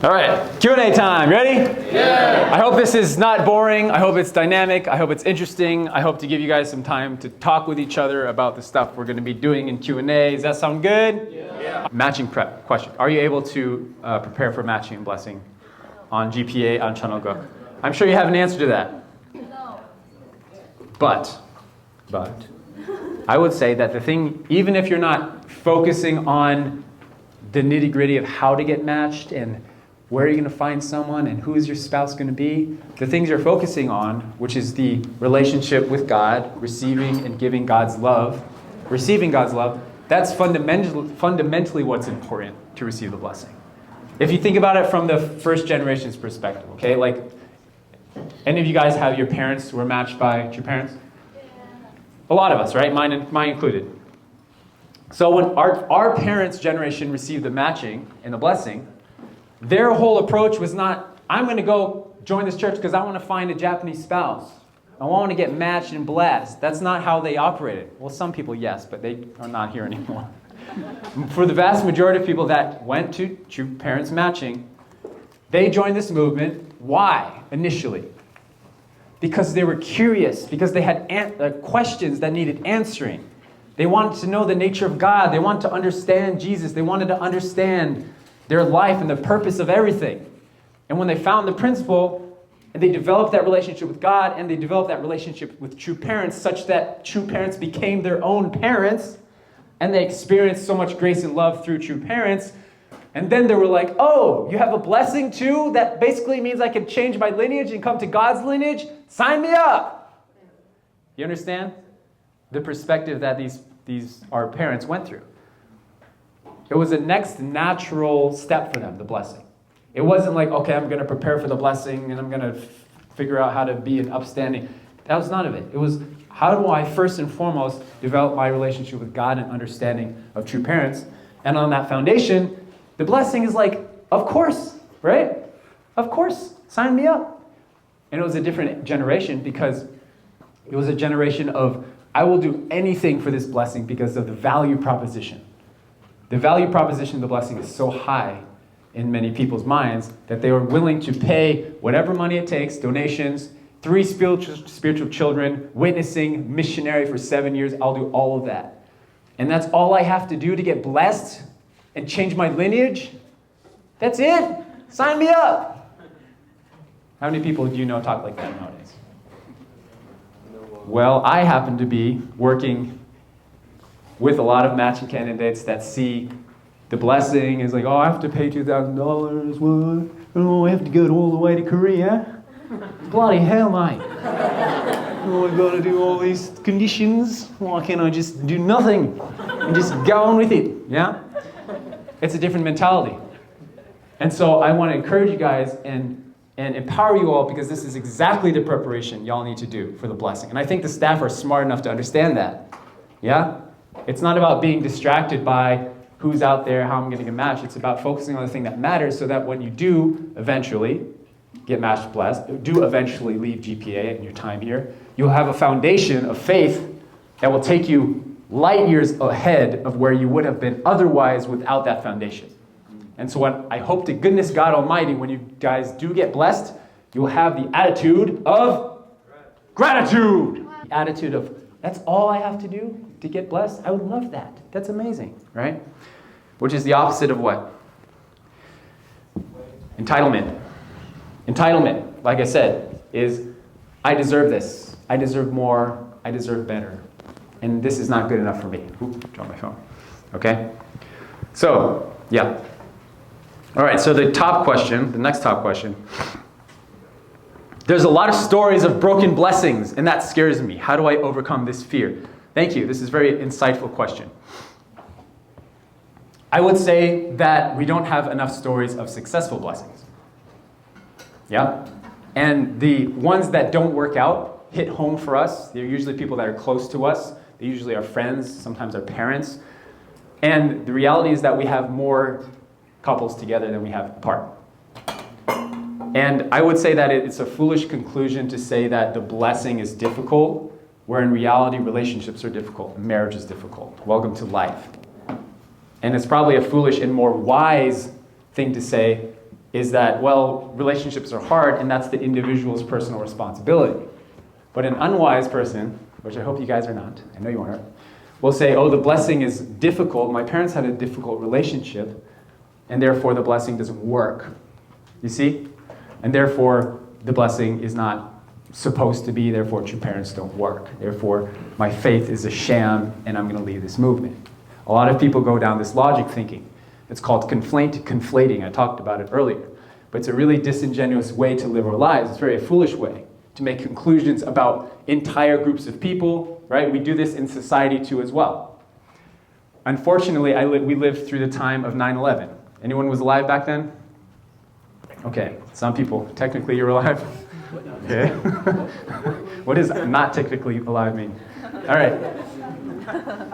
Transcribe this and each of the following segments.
All right, Q&A time. Ready? Yeah. I hope this is not boring. I hope it's dynamic. I hope it's interesting. I hope to give you guys some time to talk with each other about the stuff we're going to be doing in Q&A. Does that sound good? Yeah. Matching prep question. Are you able to prepare for matching and blessing on GPA on Channel? I'm sure you have an answer to that. No. But I would say that the thing, even if you're not focusing on the nitty-gritty of how to get matched and where are you going to find someone and who is your spouse going to be, the things you're focusing on, which is the relationship with God, receiving and giving God's love, receiving God's love, that's fundamentally what's important to receive the blessing. If you think about it from the first generation's perspective, okay, like any of you guys have your parents who were matched by your parents? A lot of us, right? Mine included. So when our parents' generation received the matching and the blessing, their whole approach was not, I'm going to go join this church because I want to find a Japanese spouse. I want to get matched and blessed. That's not how they operated. Well, some people, yes, but they are not here anymore. For the vast majority of people that went to true parents matching, they joined this movement. Why, initially? Because they were curious, because they had questions that needed answering. They wanted to know the nature of God. They wanted to understand Jesus. They wanted to understand their life and the purpose of everything. And when they found the principle, and they developed that relationship with God, and they developed that relationship with true parents, such that true parents became their own parents, and they experienced so much grace and love through true parents, and then they were like, oh, you have a blessing too? That basically means I can change my lineage and come to God's lineage? Sign me up! You understand the perspective that our parents went through? It was a next natural step for them, the blessing. It wasn't like, okay, I'm going to prepare for the blessing and I'm going to figure out how to be an upstanding. That was none of it. It was, how do I first and foremost develop my relationship with God and understanding of true parents? And on that foundation, the blessing is like, of course, right? Of course, sign me up. And it was a different generation because it was a generation of, I will do anything for this blessing because of the value proposition. The value proposition of the blessing is so high in many people's minds that they are willing to pay whatever money it takes, donations, 3 spiritual children, witnessing, missionary for 7 years. I'll do all of that. And that's all I have to do to get blessed and change my lineage? That's it. Sign me up. How many people do you know talk like that nowadays? Well, I happen to be working with a lot of matching candidates that see the blessing is like, oh, I have to pay $2,000. What? Oh, I have to go all the way to Korea? Bloody hell, mate. Oh, I've got to do all these conditions. Why can't I just do nothing and just go on with it? Yeah? It's a different mentality. And so I want to encourage you guys and empower you all because this is exactly the preparation y'all need to do for the blessing. And I think the staff are smart enough to understand that. Yeah? It's not about being distracted by who's out there, how I'm going to get matched. It's about focusing on the thing that matters so that when you do eventually get matched blessed, do eventually leave GPA in your time here, you'll have a foundation of faith that will take you light years ahead of where you would have been otherwise without that foundation. And so what I hope to goodness God Almighty, when you guys do get blessed, you'll have the attitude of gratitude. The attitude of, that's all I have to do to get blessed? I would love that. That's amazing, right? Which is the opposite of what? Entitlement. Entitlement, like I said, is I deserve this. I deserve more. I deserve better. And this is not good enough for me. Oop, dropped my phone. Okay? So, yeah. All right, so the next top question. There's a lot of stories of broken blessings, and that scares me. How do I overcome this fear? Thank you. This is a very insightful question. I would say that we don't have enough stories of successful blessings. Yeah? And the ones that don't work out hit home for us. They're usually people that are close to us. They're usually our friends, sometimes our parents. And the reality is that we have more couples together than we have apart. And I would say that it's a foolish conclusion to say that the blessing is difficult, where in reality relationships are difficult, marriage is difficult. Welcome to life. And it's probably a foolish and more wise thing to say is that, well, relationships are hard, and that's the individual's personal responsibility. But an unwise person, which I hope you guys are not, I know you aren't, will say, oh, the blessing is difficult. My parents had a difficult relationship, and therefore the blessing doesn't work. You see? And therefore, the blessing is not supposed to be, therefore true parents don't work. Therefore, my faith is a sham, and I'm going to leave this movement. A lot of people go down this logic thinking. It's called conflating. I talked about it earlier. But it's a really disingenuous way to live our lives. It's a very foolish way to make conclusions about entire groups of people, right? We do this in society too as well. Unfortunately, we lived through the time of 9/11. Anyone was alive back then? Okay, some people. Technically, you're alive? Okay. What does not technically alive mean? All right.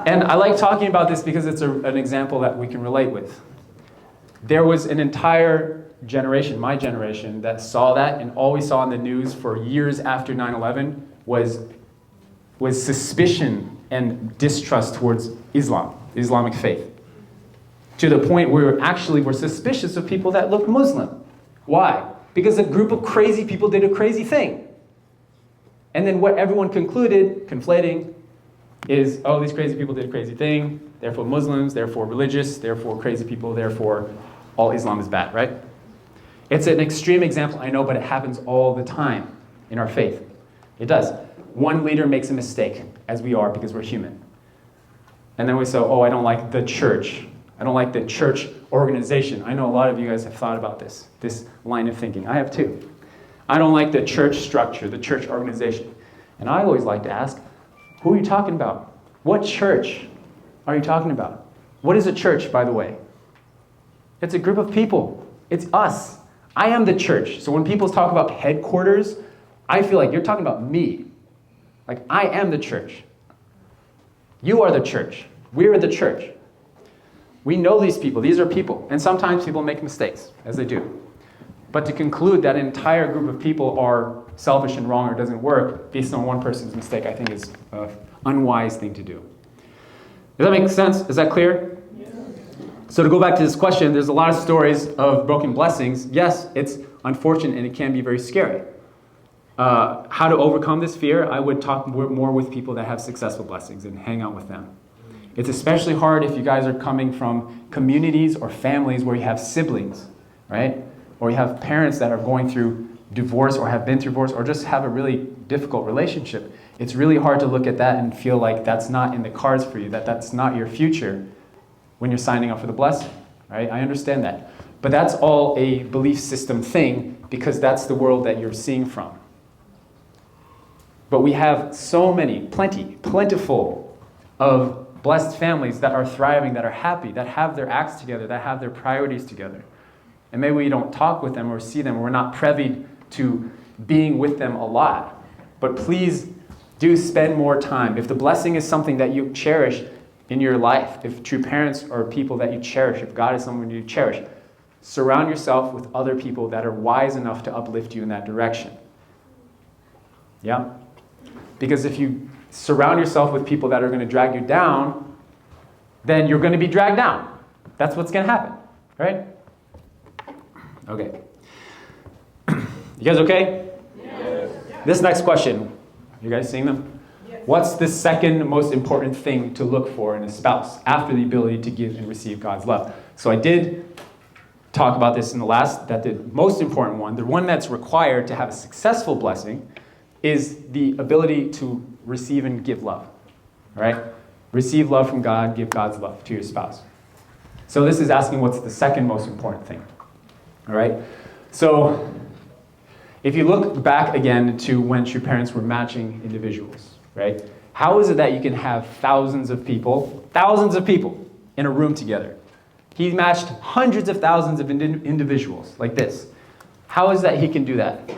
And I like talking about this because it's an example that we can relate with. There was an entire generation, my generation, that saw that, and all we saw in the news for years after 9/11 was suspicion and distrust towards Islam, Islamic faith. To the point where we're suspicious of people that look Muslim. Why? Because a group of crazy people did a crazy thing. And then what everyone concluded, conflating, is, oh, these crazy people did a crazy thing, therefore Muslims, therefore religious, therefore crazy people, therefore all Islam is bad, right? It's an extreme example, I know, but it happens all the time in our faith. It does. One leader makes a mistake, as we are, because we're human. And then we say, oh, I don't like the church. I don't like the church organization. I know a lot of you guys have thought about this line of thinking. I have too. I don't like the church structure, the church organization. And I always like to ask, who are you talking about? What church are you talking about? What is a church, by the way? It's a group of people. It's us. I am the church. So when people talk about headquarters, I feel like you're talking about me. Like, I am the church. You are the church. We are the church. We know these people. These are people. And sometimes people make mistakes, as they do. But to conclude that an entire group of people are selfish and wrong or doesn't work based on one person's mistake, I think is an unwise thing to do. Does that make sense? Is that clear? Yeah. So to go back to this question, there's a lot of stories of broken blessings. Yes, it's unfortunate and it can be very scary. How to overcome this fear? I would talk more with people that have successful blessings and hang out with them. It's especially hard if you guys are coming from communities or families where you have siblings, right? Or you have parents that are going through divorce or have been through divorce or just have a really difficult relationship. It's really hard to look at that and feel like that's not in the cards for you, that's not your future when you're signing up for the blessing, right? I understand that. But that's all a belief system thing because that's the world that you're seeing from. But we have so many, plentiful of blessed families that are thriving, that are happy, that have their acts together, that have their priorities together. And maybe we don't talk with them or see them, or we're not privy to being with them a lot. But please do spend more time. If the blessing is something that you cherish in your life, if true parents are people that you cherish, if God is someone you cherish, surround yourself with other people that are wise enough to uplift you in that direction. Yeah? Because if you surround yourself with people that are going to drag you down, then you're going to be dragged down. That's what's going to happen, right? Okay. You guys okay? Yes. This next question, you guys seeing them? Yes. What's the second most important thing to look for in a spouse after the ability to give and receive God's love? So I did talk about this in the last, that the most important one, the one that's required to have a successful blessing, is the ability to receive and give love. All right? Receive love from God, give God's love to your spouse. So this is asking what's the second most important thing. All right? So if you look back again to when true parents were matching individuals, right? How is it that you can have thousands of people in a room together? He matched hundreds of thousands of individuals like this. How is that he can do that?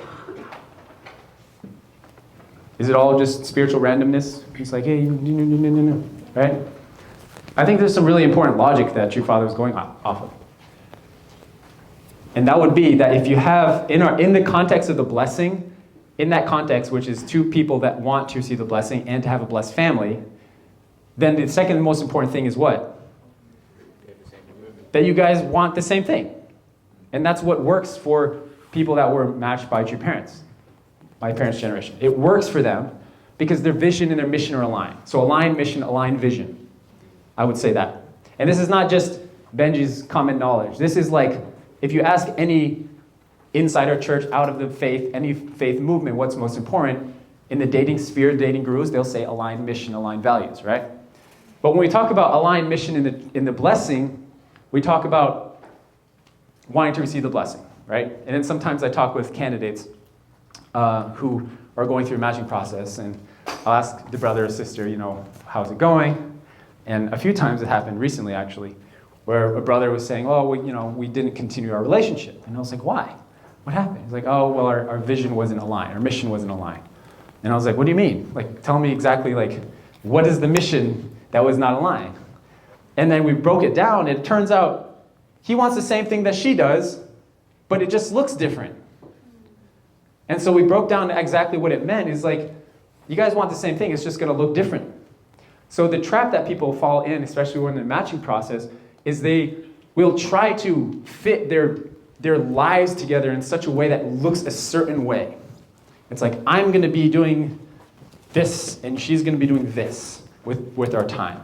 Is it all just spiritual randomness? It's like, hey, no, right? I think there's some really important logic that True Father is going off of. And that would be that if you have, in the context of the blessing, in that context, which is two people that want to receive the blessing and to have a blessed family, then the second most important thing is what? That you guys want the same thing. And that's what works for people that were matched by your parents, my parents' generation. It works for them because their vision and their mission are aligned. So aligned mission, aligned vision. I would say that. And this is not just Benjy's common knowledge. This is like, if you ask any inside our church, out of the faith, any faith movement, what's most important, in the dating sphere, dating gurus, they'll say aligned mission, aligned values, right? But when we talk about aligned mission in the blessing, we talk about wanting to receive the blessing, right? And then sometimes I talk with candidates who are going through a matching process, and I'll ask the brother or sister, how's it going? And a few times it happened recently, actually, where a brother was saying, oh, well, we didn't continue our relationship. And I was like, why? What happened? He's like, oh, well, our vision wasn't aligned, our mission wasn't aligned. And I was like, what do you mean? Like, tell me exactly, what is the mission that was not aligned? And then we broke it down, and it turns out he wants the same thing that she does, but it just looks different. And so we broke down exactly what it meant. Is like, you guys want the same thing, it's just going to look different. So the trap that people fall in, especially when in the matching process, is they will try to fit their lives together in such a way that looks a certain way. It's like, I'm going to be doing this, and she's going to be doing this with our time.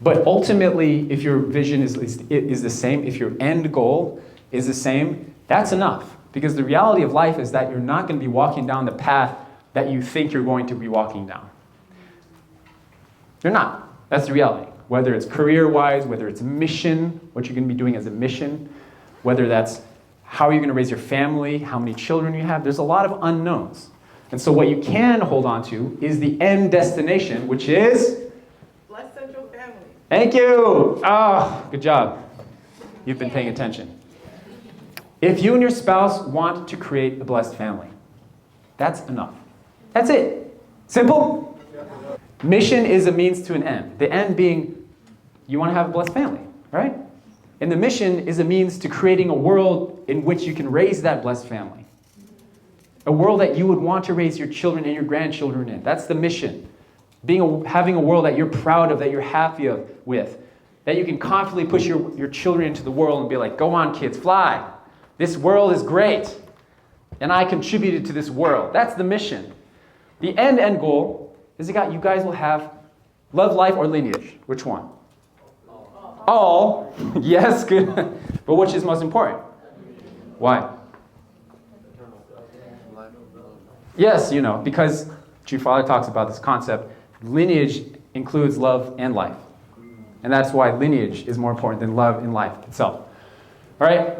But ultimately, if your vision is the same, if your end goal is the same, that's enough. Because the reality of life is that you're not going to be walking down the path that you think you're going to be walking down. You're not. That's the reality. Whether it's career-wise, whether it's mission, what you're going to be doing as a mission, whether that's how you're going to raise your family, how many children you have, there's a lot of unknowns. And so what you can hold on to is the end destination, which is? Blessed central family. Thank you. Oh, good job. You've been paying attention. If you and your spouse want to create a blessed family, that's enough. That's it. Simple. Mission is a means to an end. The end being, you want to have a blessed family, right? And the mission is a means to creating a world in which you can raise that blessed family. A world that you would want to raise your children and your grandchildren in. That's the mission. Having a world that you're proud of, that you're happy with, that you can confidently push your children into the world and be like, go on, kids, fly. This world is great. And I contributed to this world. That's the mission. The end goal is that you guys will have love, life, or lineage. Which one? All. Yes, good. But which is most important? Why? Yes, because True Father talks about this concept. Lineage includes love and life. And that's why lineage is more important than love and life itself. All right?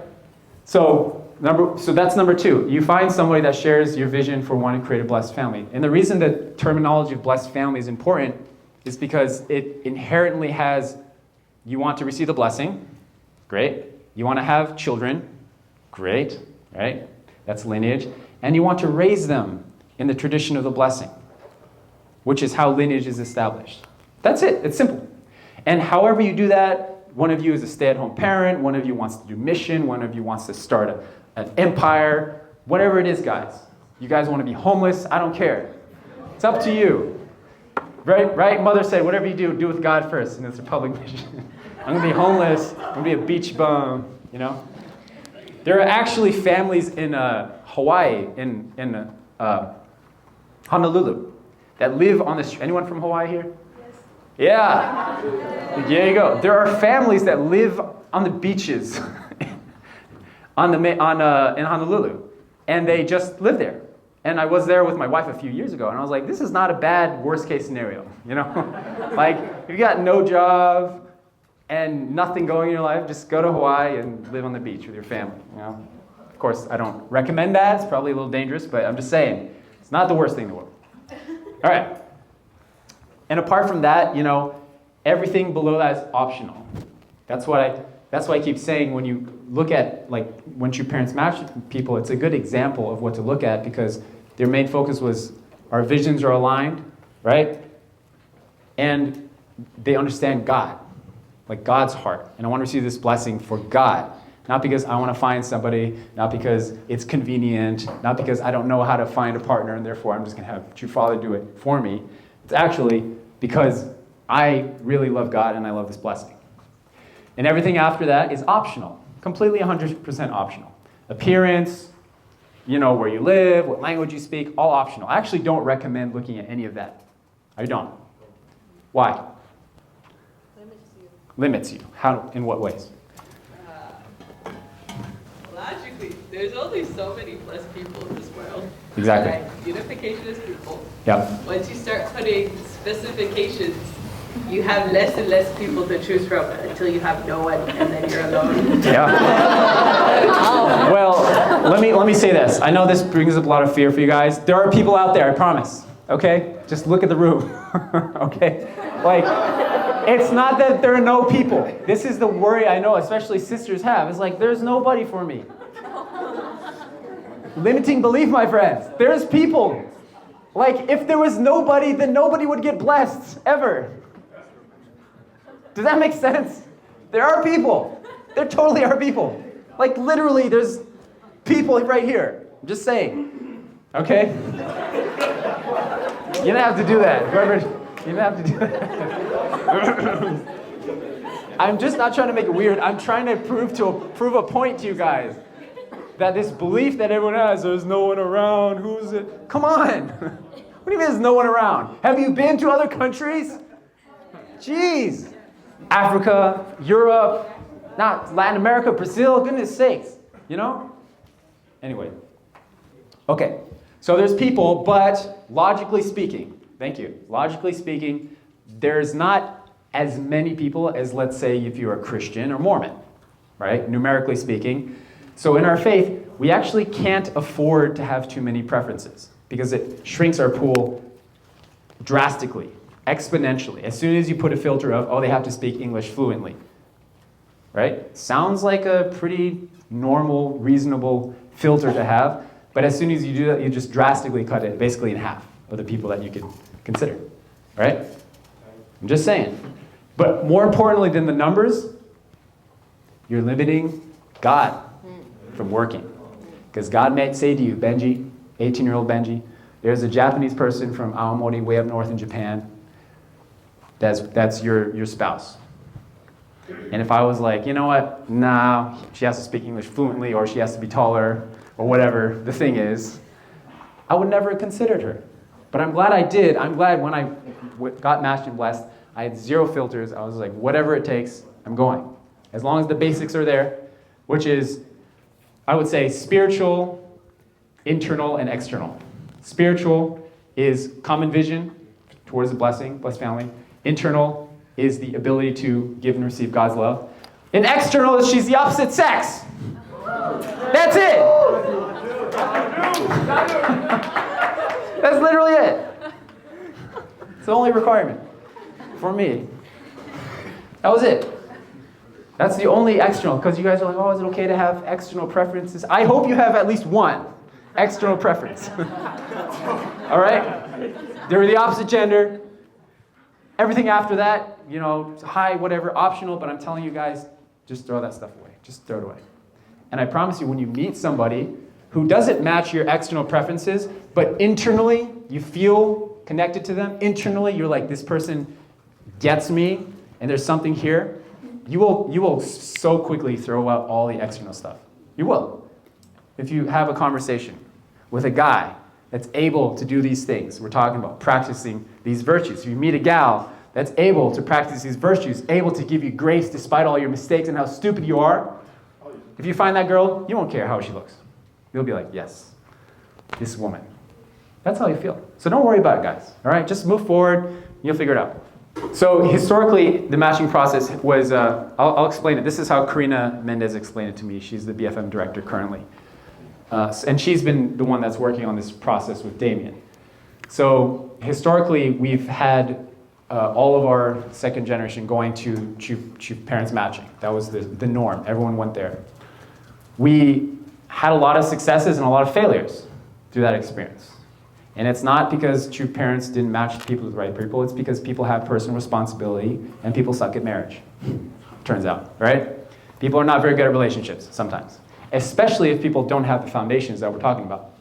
So that's number 2. You find somebody that shares your vision for wanting to create a blessed family. And the reason the terminology of blessed family is important is because it inherently has, you want to receive the blessing, great. You want to have children, great, right? That's lineage. And you want to raise them in the tradition of the blessing, which is how lineage is established. That's it. It's simple. And however you do that, one of you is a stay-at-home parent, one of you wants to do mission, one of you wants to start an empire, whatever it is, guys. You guys want to be homeless? I don't care. It's up to you. Right? Mother said, whatever you do with God first. And it's a public mission. I'm going to be homeless. I'm going to be a beach bum, There are actually families in Hawaii, in Honolulu, that live on the street. Anyone from Hawaii here? Yes. Yeah. There you go. There are families that live on the beaches in Honolulu, and they just live there. And I was there with my wife a few years ago, and I was like, this is not a bad worst-case scenario, Like, if you got no job and nothing going in your life, just go to Hawaii and live on the beach with your family, Of course, I don't recommend that. It's probably a little dangerous, but I'm just saying, it's not the worst thing in the world. All right. And apart from that, everything below that is optional. That's why I keep saying when you look at, when your parents match people, it's a good example of what to look at because their main focus was our visions are aligned, right? And they understand God, like God's heart. And I want to receive this blessing for God. Not because I want to find somebody, not because it's convenient, not because I don't know how to find a partner and therefore I'm just going to have True Father do it for me. It's actually because I really love God and I love this blessing. And everything after that is optional. Completely 100% optional. Appearance, where you live, what language you speak, all optional. I actually don't recommend looking at any of that. I don't. Why? Limits you. How? In what ways? Logically, there's only so many plus people in this world. Exactly. Right? Unification is people. Yep. Once you start putting specifications, you have less and less people to choose from until you have no one, and then you're alone. Yeah. Well, let me say this. I know this brings up a lot of fear for you guys. There are people out there, I promise. Okay? Just look at the room. Okay? Like, it's not that there are no people. This is the worry I know, especially sisters have. It's like, there's nobody for me. Limiting belief, my friends. There's people. Like, if there was nobody, then nobody would get blessed, ever. Does that make sense? There are people. There totally are people. Like, literally, there's people right here. I'm just saying. Okay? You don't have to do that. Whoever, you don't have to do that. I'm just not trying to make it weird. I'm trying to prove a point to you guys. That this belief that everyone has, there's no one around, who's it? Come on. What do you mean there's no one around? Have you been to other countries? Jeez. Africa, Europe, not Latin America, Brazil, goodness sakes, Anyway. Okay, so there's people, but logically speaking, thank you, logically speaking, there's not as many people as, let's say, if you're a Christian or Mormon, right? Numerically speaking. So in our faith, we actually can't afford to have too many preferences because it shrinks our pool drastically, exponentially. As soon as you put a filter of, they have to speak English fluently, right? Sounds like a pretty normal, reasonable filter to have, but as soon as you do that, you just drastically cut it basically in half of the people that you can consider, right? I'm just saying. But more importantly than the numbers, you're limiting God from working. Because God might say to you, Benjy, 18-year-old Benjy, there's a Japanese person from Aomori, way up north in Japan, that's your spouse. And if I was like, you know what, nah, she has to speak English fluently, or she has to be taller, or whatever the thing is, I would never have considered her. But I'm glad I did. I'm glad when I got matched and blessed, I had zero filters. I was like, whatever it takes, I'm going. As long as the basics are there, which is, I would say, spiritual, internal, and external. Spiritual is common vision towards the blessing, blessed family. Internal is the ability to give and receive God's love. And external is she's the opposite sex. That's it. That's literally it. It's the only requirement for me. That was it. That's the only external, because you guys are like, is it okay to have external preferences? I hope you have at least one external preference. All right? They're the opposite gender. Everything after that, high, whatever, optional, but I'm telling you guys, just throw that stuff away. Just throw it away. And I promise you, when you meet somebody who doesn't match your external preferences, but internally you feel connected to them, internally you're like, this person gets me, and there's something here, you will so quickly throw out all the external stuff. You will. If you have a conversation with a guy that's able to do these things, we're talking about practicing these virtues. If you meet a gal that's able to practice these virtues, able to give you grace despite all your mistakes and how stupid you are, if you find that girl, you won't care how she looks. You'll be like, yes, this woman. That's how you feel. So don't worry about it, guys. All right, just move forward. You'll figure it out. So historically, the matching process was, I'll explain it. This is how Karina Mendez explained it to me. She's the BFM director currently. And she's been the one that's working on this process with Damien. So historically, we've had all of our second generation going to parents matching. That was the norm. Everyone went there. We had a lot of successes and a lot of failures through that experience. And it's not because true parents didn't match people with the right people. It's because people have personal responsibility and people suck at marriage, turns out, right? People are not very good at relationships sometimes, especially if people don't have the foundations that we're talking about.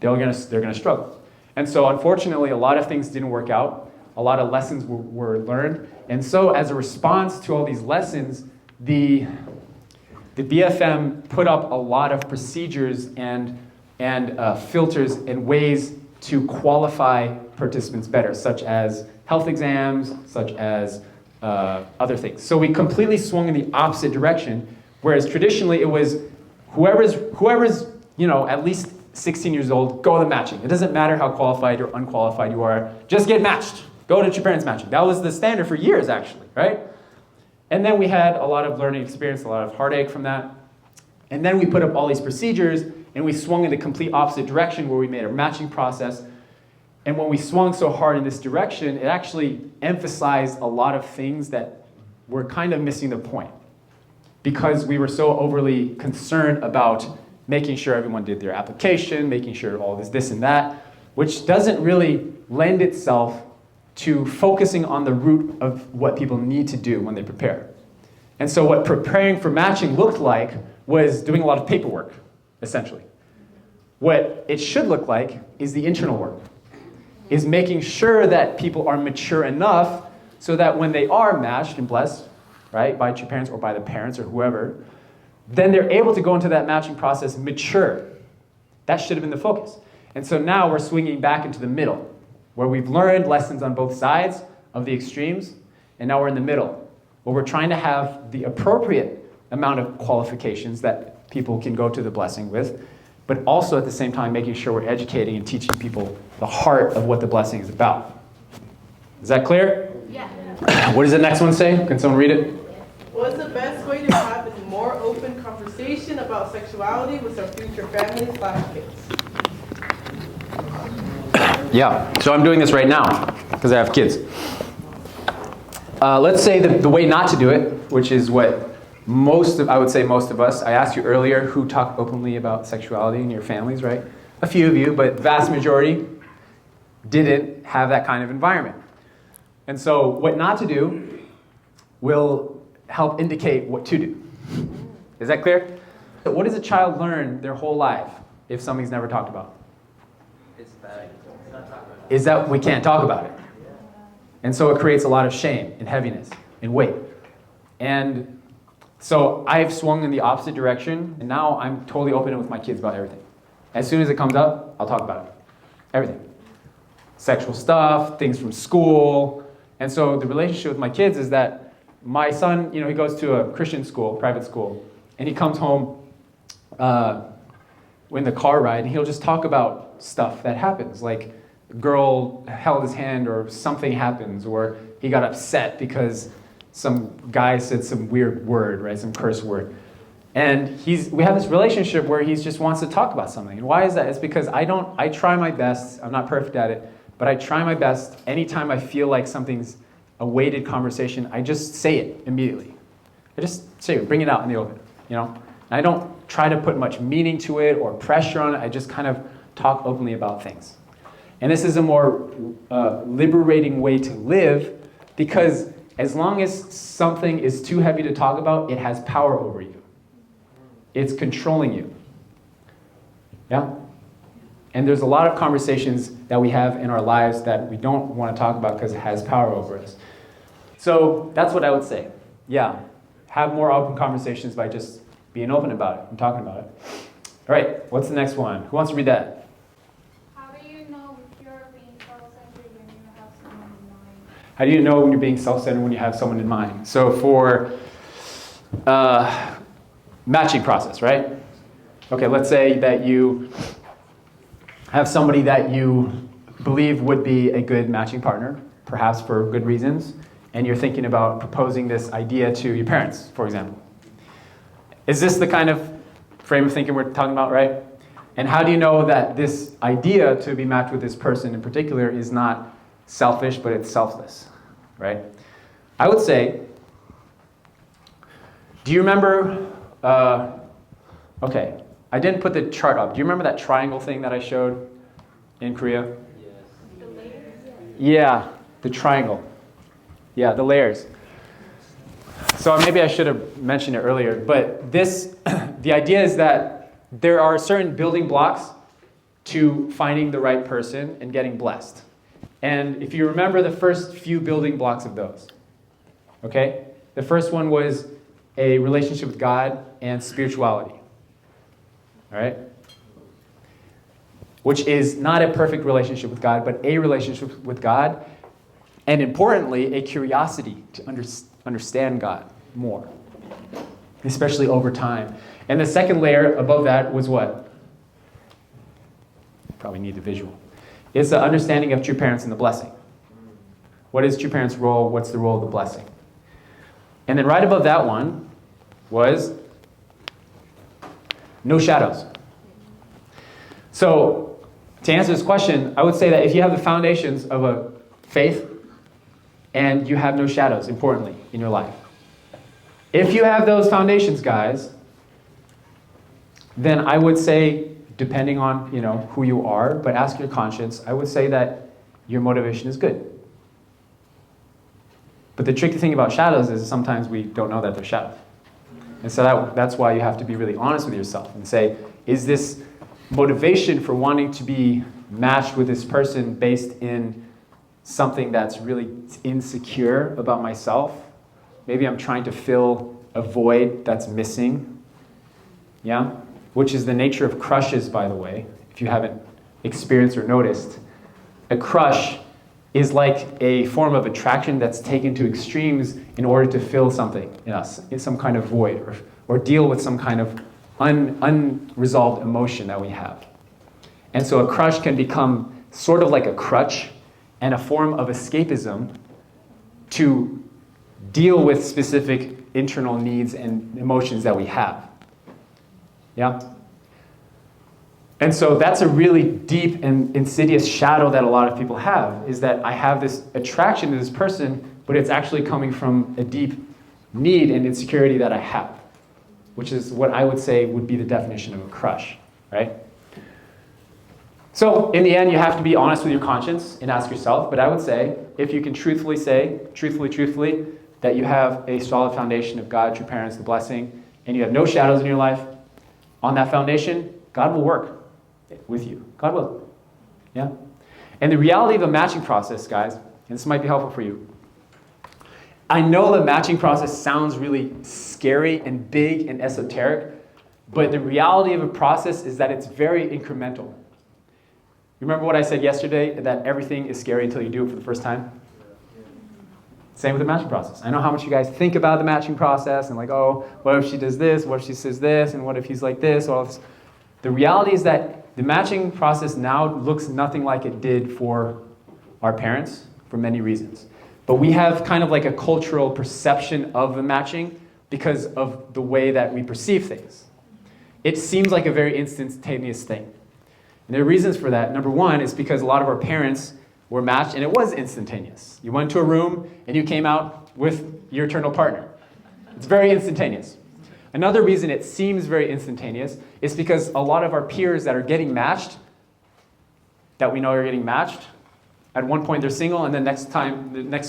They're gonna struggle. And so unfortunately, a lot of things didn't work out. A lot of lessons were learned. And so as a response to all these lessons, the the BFM put up a lot of procedures and filters and ways to qualify participants better, such as health exams, such as other things. So we completely swung in the opposite direction, whereas traditionally it was whoever's at least 16 years old, go to the matching. It doesn't matter how qualified or unqualified you are, just get matched. Go to your parents' matching. That was the standard for years, actually, right? And then we had a lot of learning experience, a lot of heartache from that. And then we put up all these procedures, and we swung in the complete opposite direction where we made a matching process. And when we swung so hard in this direction, it actually emphasized a lot of things that were kind of missing the point, because we were so overly concerned about making sure everyone did their application, making sure all this and that, which doesn't really lend itself to focusing on the root of what people need to do when they prepare. And so what preparing for matching looked like was doing a lot of paperwork, essentially. What it should look like is the internal work, is making sure that people are mature enough so that when they are matched and blessed, right, by your parents or by the parents or whoever, then they're able to go into that matching process mature. That should have been the focus. And so now we're swinging back into the middle, where we've learned lessons on both sides of the extremes, and now we're in the middle, where we're trying to have the appropriate amount of qualifications that people can go to the blessing with, but also at the same time making sure we're educating and teaching people the heart of what the blessing is about. Is that clear? Yeah. What does the next one say? Can someone read it? What's the best way to have a more open conversation about sexuality with our future families/kids? Yeah, so I'm doing this right now because I have kids. Let's say the way not to do it, which is what I would say most of us, I asked you earlier who talk openly about sexuality in your families, right? A few of you, but vast majority didn't have that kind of environment. And so what not to do will help indicate what to do. Is that clear? What does a child learn their whole life if something's never talked about? Is that we can't talk about it. And so it creates a lot of shame and heaviness and weight. And so I've swung in the opposite direction, and now I'm totally open with my kids about everything. As soon as it comes up, I'll talk about it. Everything. Sexual stuff, things from school. And so the relationship with my kids is that my son, he goes to a Christian school, private school, and he comes home in the car ride, and he'll just talk about stuff that happens, like a girl held his hand or something happens, or he got upset because some guy said some weird word, right, some curse word. And we have this relationship where he just wants to talk about something. And why is that? It's because I try my best, I'm not perfect at it, but I try my best anytime I feel like something's a weighted conversation, I just say it immediately. I just say it, bring it out in the open, And I don't try to put much meaning to it or pressure on it. I just kind of talk openly about things. And this is a more liberating way to live, because as long as something is too heavy to talk about, it has power over you. It's controlling you. Yeah? And there's a lot of conversations that we have in our lives that we don't want to talk about because it has power over us. So that's what I would say. Yeah, have more open conversations by just being open about it and talking about it. All right, what's the next one? Who wants to read that? How do you know if you're being self-centered when you have someone in mind? How do you know when you're being self-centered when you have someone in mind? So for matching process, right? Okay, let's say that you have somebody that you believe would be a good matching partner, perhaps for good reasons, and you're thinking about proposing this idea to your parents, for example. Is this the kind of frame of thinking we're talking about, right? And how do you know that this idea to be matched with this person in particular is not selfish, but it's selfless, right? I would say, do you remember, okay, I didn't put the chart up. Do you remember that triangle thing that I showed in Korea? Yes. Yeah, the triangle. Yeah, the layers. So maybe I should have mentioned it earlier, but the idea is that there are certain building blocks to finding the right person and getting blessed. And if you remember the first few building blocks of those, okay? The first one was a relationship with God and spirituality. All right? Which is not a perfect relationship with God, but a relationship with God, and importantly, a curiosity to understand God more, especially over time. And the second layer above that was what? Probably need the visual. It's the understanding of true parents and the blessing. What is true parents' role? What's the role of the blessing? And then right above that one was no shadows. So to answer this question, I would say that if you have the foundations of a faith and you have no shadows, importantly, in your life. If you have those foundations, guys, then I would say, depending on who you are, but ask your conscience, I would say that your motivation is good. But the tricky thing about shadows is sometimes we don't know that they're shadows. And so that's why you have to be really honest with yourself and say, is this motivation for wanting to be matched with this person based in something that's really insecure about myself? Maybe I'm trying to fill a void that's missing. Yeah? Which is the nature of crushes, by the way, if you haven't experienced or noticed. A crush is like a form of attraction that's taken to extremes in order to fill something in us, in some kind of void, or deal with some kind of unresolved emotion that we have. And so a crush can become sort of like a crutch and a form of escapism to deal with specific internal needs and emotions that we have. Yeah? And so that's a really deep and insidious shadow that a lot of people have, is that I have this attraction to this person, but it's actually coming from a deep need and insecurity that I have, which is what I would say would be the definition of a crush, right? So in the end, you have to be honest with your conscience and ask yourself, but I would say, if you can truthfully say, truthfully, that you have a solid foundation of God, true parents, the blessing, and you have no shadows in your life, on that foundation, God will work with you. God will. Yeah? And the reality of a matching process, guys, and this might be helpful for you. I know the matching process sounds really scary and big and esoteric, but the reality of a process is that it's very incremental. Remember what I said yesterday, that everything is scary until you do it for the first time? Same with the matching process. I know how much you guys think about the matching process and like, oh, what if she does this? What if she says this? And what if he's like this? All this. The reality is that the matching process now looks nothing like it did for our parents for many reasons. But we have kind of like a cultural perception of the matching because of the way that we perceive things. It seems like a very instantaneous thing. And there are reasons for that. Number one is because a lot of our parents were matched, and it was instantaneous. You went to a room, and you came out with your eternal partner. It's very instantaneous. Another reason it seems very instantaneous is because a lot of our peers that are getting matched, that we know are getting matched, at one point they're single, and the next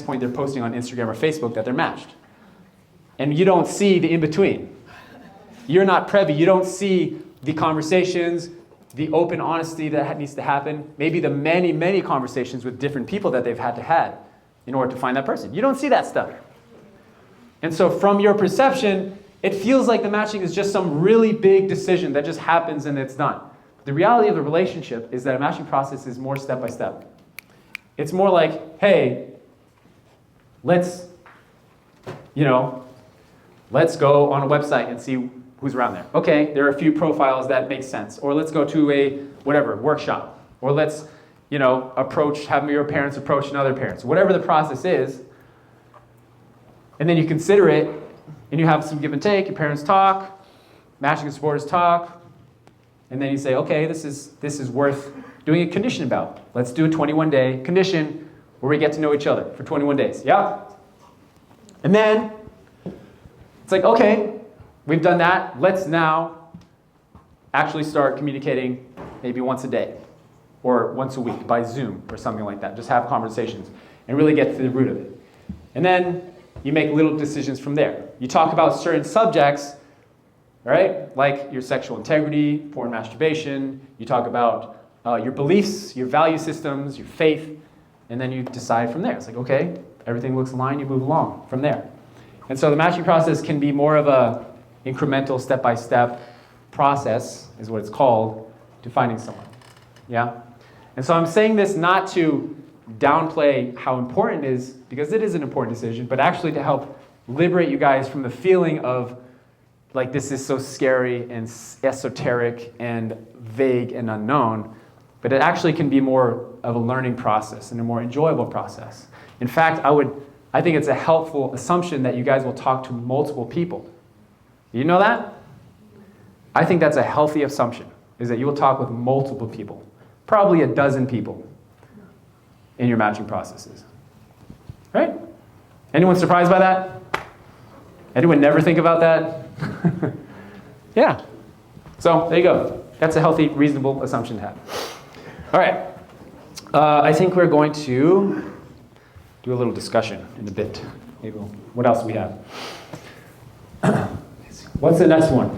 point they're posting on Instagram or Facebook that they're matched. And you don't see the in-between. You're not privy. You don't see the conversations, the open honesty that needs to happen, maybe the many, many conversations with different people that they've had to have in order to find that person. You don't see that stuff. And so from your perception, it feels like the matching is just some really big decision that just happens and it's done. The reality of the relationship is that a matching process is more step by step. It's more like, hey, let's go on a website and see who's around there. Okay, there are a few profiles that make sense. Or let's go to a workshop. Or let's, have your parents approach another parents. Whatever the process is. And then you consider it, and you have some give and take. Your parents talk, matching supporters talk, and then you say, okay, this is worth doing a condition about. Let's do a 21-day condition where we get to know each other for 21 days. Yeah? And then it's like, okay, we've done that. Let's now actually start communicating maybe once a day or once a week by Zoom or something like that. Just have conversations and really get to the root of it. And then you make little decisions from there. You talk about certain subjects, right? Like your sexual integrity, porn, masturbation. You talk about your beliefs, your value systems, your faith, and then you decide from there. It's like, okay, everything looks aligned, you move along from there. And so the matching process can be more of a incremental, step-by-step process, is what it's called, to finding someone. Yeah? And so I'm saying this not to downplay how important it is, because it is an important decision, but actually to help liberate you guys from the feeling of, like, this is so scary and esoteric and vague and unknown, but it actually can be more of a learning process and a more enjoyable process. In fact, I think it's a helpful assumption that you guys will talk to multiple people. You know that? I think that's a healthy assumption, is that you will talk with multiple people, probably a dozen people in your matching processes. Right? Anyone surprised by that? Anyone never think about that? Yeah. So there you go. That's a healthy, reasonable assumption to have. All right. I think we're going to do a little discussion in a bit. Maybe what else do we have? What's the next one?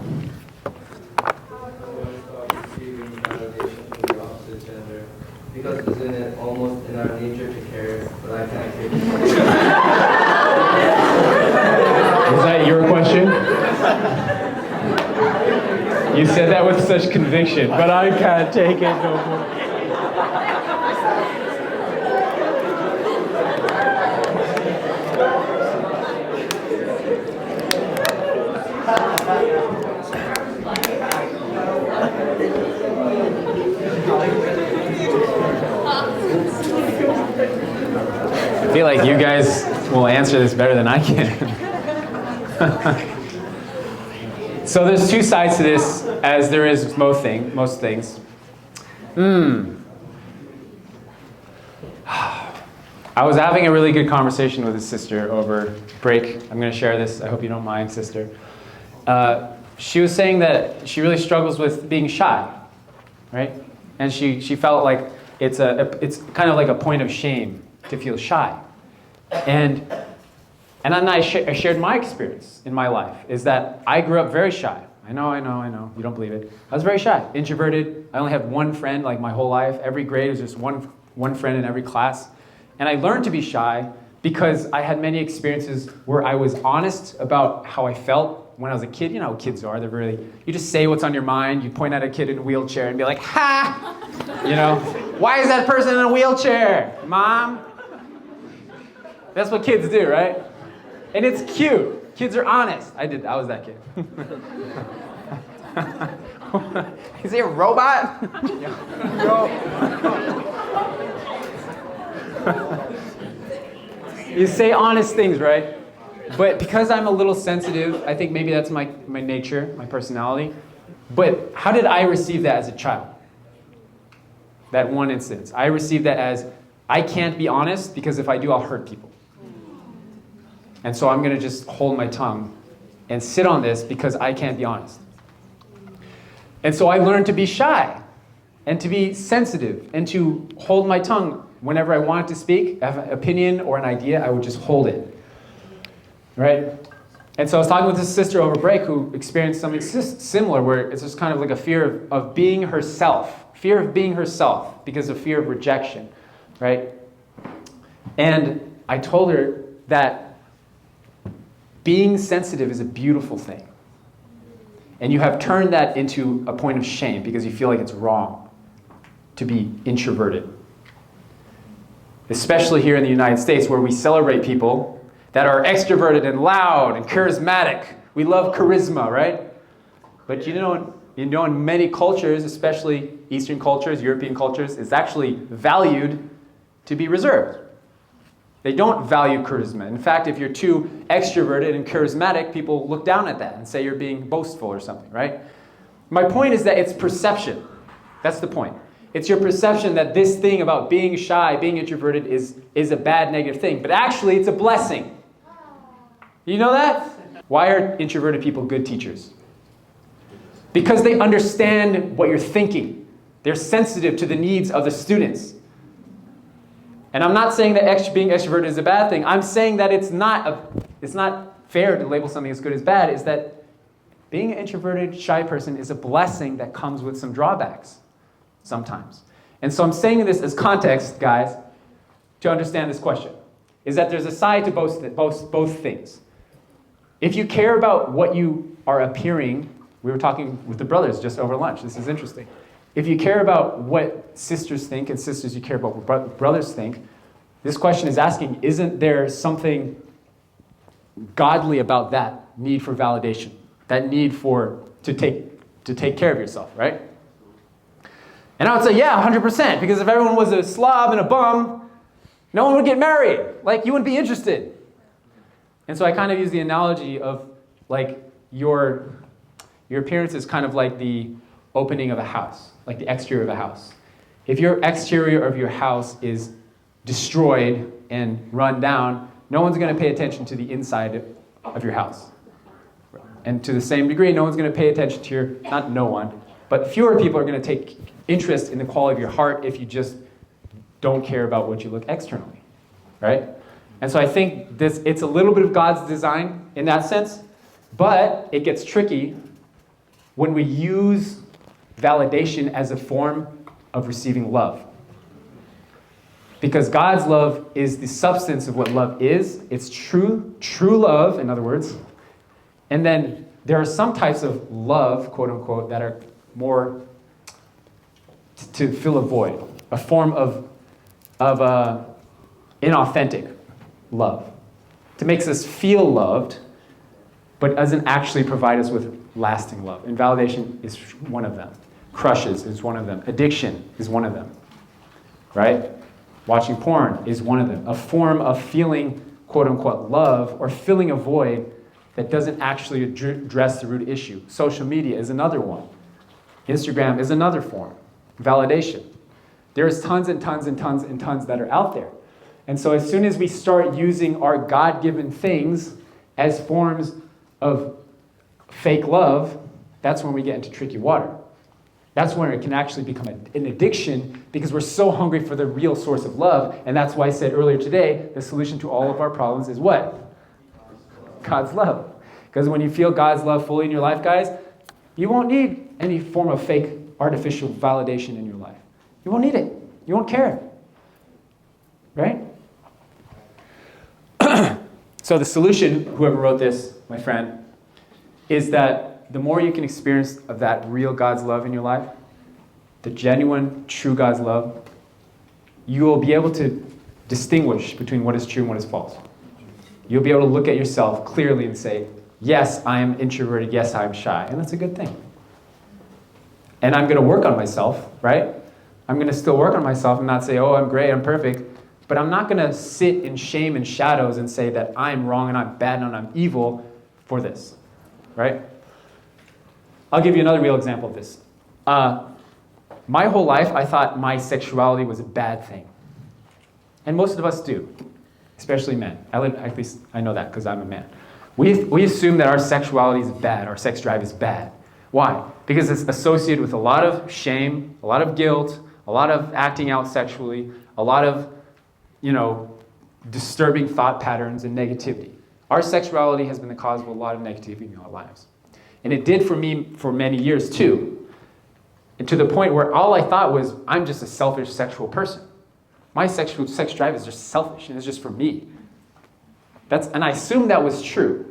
Receiving validation from the opposite gender, because isn't it almost in our nature to care, but I can't take it. Was that your question? You said that with such conviction, but I can't take it no more. I feel like you guys will answer this better than I can. So there's two sides to this, as there is most things. I was having a really good conversation with his sister over break. I'm going to share this. I hope you don't mind, sister. She was saying that she really struggles with being shy, right? And she felt like it's kind of like a point of shame to feel shy. And then I shared my experience in my life, is that I grew up very shy. I know, you don't believe it. I was very shy, introverted. I only had one friend like my whole life. Every grade was just one friend in every class. And I learned to be shy because I had many experiences where I was honest about how I felt when I was a kid. You know how kids are. You just say what's on your mind. You point at a kid in a wheelchair and be like, ha! You know, why is that person in a wheelchair, Mom? That's what kids do, right? And it's cute. Kids are honest. I was that kid. Is he a robot? You say honest things, right? But because I'm a little sensitive, I think maybe that's my nature, my personality. But how did I receive that as a child? That one instance. I received that as, I can't be honest because if I do, I'll hurt people. And so I'm going to just hold my tongue and sit on this because I can't be honest. And so I learned to be shy and to be sensitive and to hold my tongue whenever I wanted to speak, have an opinion or an idea, I would just hold it. Right? And so I was talking with this sister over break who experienced something similar, where it's just kind of like a fear of being herself. Fear of being herself because of fear of rejection. Right? And I told her that being sensitive is a beautiful thing. And you have turned that into a point of shame because you feel like it's wrong to be introverted. Especially here in the United States, where we celebrate people that are extroverted and loud and charismatic. We love charisma, right? But you know in many cultures, especially Eastern cultures, European cultures, it's actually valued to be reserved. They don't value charisma. In fact, if you're too extroverted and charismatic, people look down at that and say you're being boastful or something, right? My point is that it's perception. That's the point. It's your perception that this thing about being shy, being introverted is a bad, negative thing. But actually, it's a blessing. You know that? Why are introverted people good teachers? Because they understand what you're thinking. They're sensitive to the needs of the students. And I'm not saying that being extroverted is a bad thing. I'm saying that it's not fair to label something as good as bad, is that being an introverted, shy person is a blessing that comes with some drawbacks sometimes. And so I'm saying this as context, guys, to understand this question, is that there's a side to both things. If you care about what you are appearing, we were talking with the brothers just over lunch. This is interesting. If you care about what sisters think, and sisters, you care about what brothers think, this question is asking, isn't there something godly about that need for validation, that need to take care of yourself, right? And I would say, yeah, 100%, because if everyone was a slob and a bum, no one would get married. Like, you wouldn't be interested. And so I kind of use the analogy of, like, your appearance is kind of like the opening of a house, like the exterior of a house. If your exterior of your house is destroyed and run down, no one's going to pay attention to the inside of your house. And to the same degree, no one's going to pay attention to not no one, but fewer people are going to take interest in the quality of your heart if you just don't care about what you look externally, right? And so I think it's a little bit of God's design in that sense, but it gets tricky when we use validation as a form of receiving love. Because God's love is the substance of what love is. It's true love, in other words. And then there are some types of love, quote unquote, that are more to fill a void, a form of inauthentic love. It makes us feel loved, but doesn't actually provide us with lasting love. And validation is one of them. Crushes is one of them. Addiction is one of them, right? Watching porn is one of them. A form of feeling, quote unquote, love or filling a void that doesn't actually address the root issue. Social media is another one. Instagram is another form. Validation. There's tons and tons and tons and tons that are out there. And so as soon as we start using our God-given things as forms of fake love, that's when we get into tricky water. That's when it can actually become an addiction because we're so hungry for the real source of love. And that's why I said earlier today, the solution to all of our problems is what? God's love. Because when you feel God's love fully in your life, guys, you won't need any form of fake artificial validation in your life. You won't need it. You won't care. Right? So the solution, whoever wrote this, my friend, is that the more you can experience of that real God's love in your life, the genuine, true God's love, you will be able to distinguish between what is true and what is false. You'll be able to look at yourself clearly and say, yes, I am introverted, yes, I am shy, and that's a good thing. And I'm going to work on myself, right? I'm going to still work on myself and not say, oh, I'm great, I'm perfect. But I'm not going to sit in shame and shadows and say that I'm wrong and I'm bad and I'm evil for this, right? I'll give you another real example of this. My whole life, I thought my sexuality was a bad thing. And most of us do, especially men. At least I know that because I'm a man. We assume that our sexuality is bad, our sex drive is bad. Why? Because it's associated with a lot of shame, a lot of guilt, a lot of acting out sexually, a lot of, disturbing thought patterns and negativity. Our sexuality has been the cause of a lot of negativity in our lives. And it did for me for many years too. And to the point where all I thought was, I'm just a selfish sexual person. My sex drive is just selfish and it's just for me. And I assumed that was true.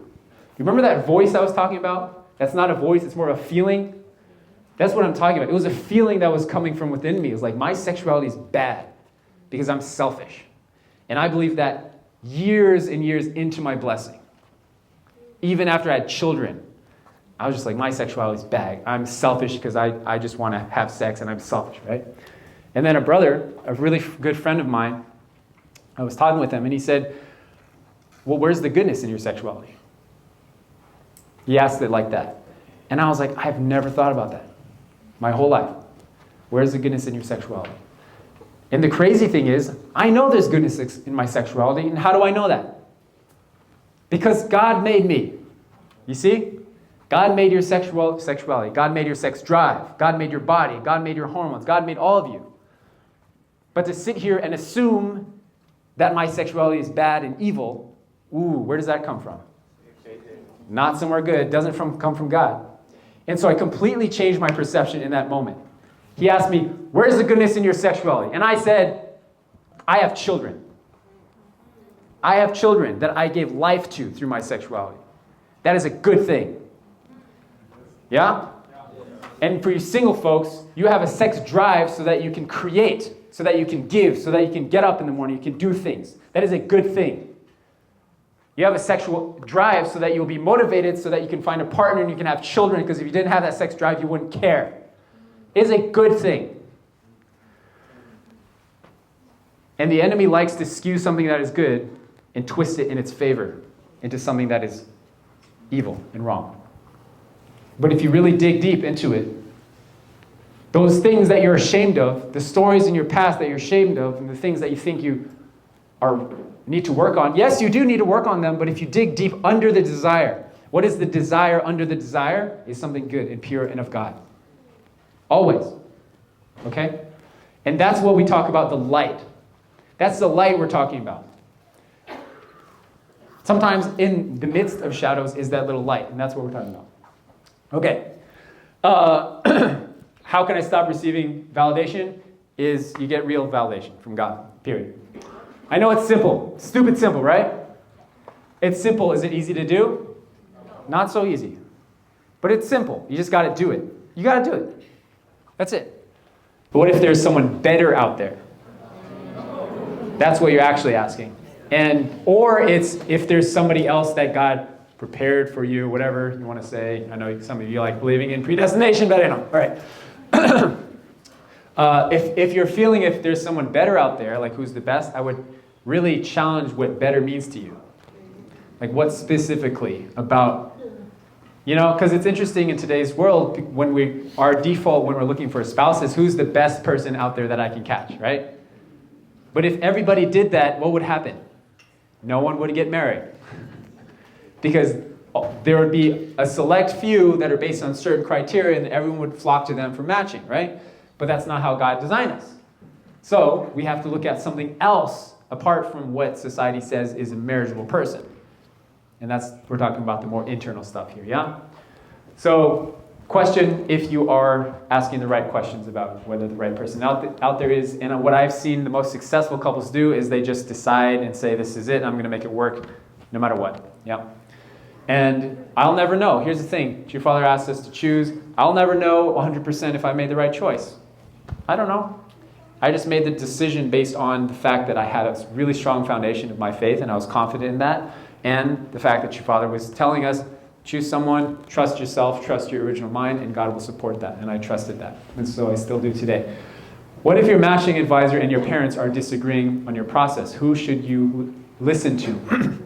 You remember that voice I was talking about? That's not a voice, it's more of a feeling. That's what I'm talking about. It was a feeling that was coming from within me. It was like, my sexuality is bad because I'm selfish. And I believe that years and years into my blessing. Even after I had children, I was just like, my sexuality is bad. I'm selfish because I just want to have sex and I'm selfish, right? And then a brother, a really good friend of mine, I was talking with him and he said, well, where's the goodness in your sexuality? He asked it like that. And I was like, I've never thought about that my whole life. Where's the goodness in your sexuality? And the crazy thing is, I know there's goodness in my sexuality. And how do I know that? Because God made me. You see? God made your sexuality. God made your sex drive. God made your body. God made your hormones. God made all of you. But to sit here and assume that my sexuality is bad and evil, where does that come from? Not somewhere good. It doesn't come from God. And so I completely changed my perception in that moment. He asked me, where's the goodness in your sexuality? And I said, I have children. I have children that I gave life to through my sexuality. that is a good thing. Yeah? And for you single folks, you have a sex drive so that you can create, so that you can give, so that you can get up in the morning, you can do things. That is a good thing. You have a sexual drive so that you'll be motivated, so that you can find a partner and you can have children, because if you didn't have that sex drive, you wouldn't care. It is a good thing. And the enemy likes to skew something that is good and twist it in its favor into something that is evil and wrong. But if you really dig deep into it, those things that you're ashamed of, the stories in your past that you're ashamed of, and the things that you think you need to work on, yes, you do need to work on them, but if you dig deep under the desire, what is the desire under the desire? Is something good and pure and of God. Always. Okay? And that's what we talk about, the light. That's the light we're talking about. Sometimes in the midst of shadows is that little light, and that's what we're talking about. Okay. How can I stop receiving validation? Is you get real validation from God, period. I know it's simple. Stupid simple, right? It's simple. Is it easy to do? Not so easy. But it's simple. You just got to do it. You got to do it. That's it. But what if there's someone better out there? That's what you're actually asking. Or it's if there's somebody else that God prepared for you, whatever you want to say. I know some of you like believing in predestination, but I don't. All right. If you're feeling if there's someone better out there, like who's the best, I would really challenge what better means to you. Like what specifically about, because it's interesting in today's world, our default when we're looking for a spouse is who's the best person out there that I can catch, right? But if everybody did that, what would happen? No one would get married. Because there would be a select few that are based on certain criteria and everyone would flock to them for matching, right? But that's not how God designed us. So we have to look at something else apart from what society says is a marriageable person. And we're talking about the more internal stuff here, yeah? So question if you are asking the right questions about whether the right person out there is. And what I've seen the most successful couples do is they just decide and say, this is it, I'm going to make it work no matter what. Yeah. And I'll never know. Here's the thing. Your Father asked us to choose. I'll never know 100% if I made the right choice. I don't know. I just made the decision based on the fact that I had a really strong foundation of my faith and I was confident in that. And the fact that your Father was telling us, choose someone, trust yourself, trust your original mind, and God will support that. And I trusted that. And so I still do today. What if your matching advisor and your parents are disagreeing on your process? Who should you listen to?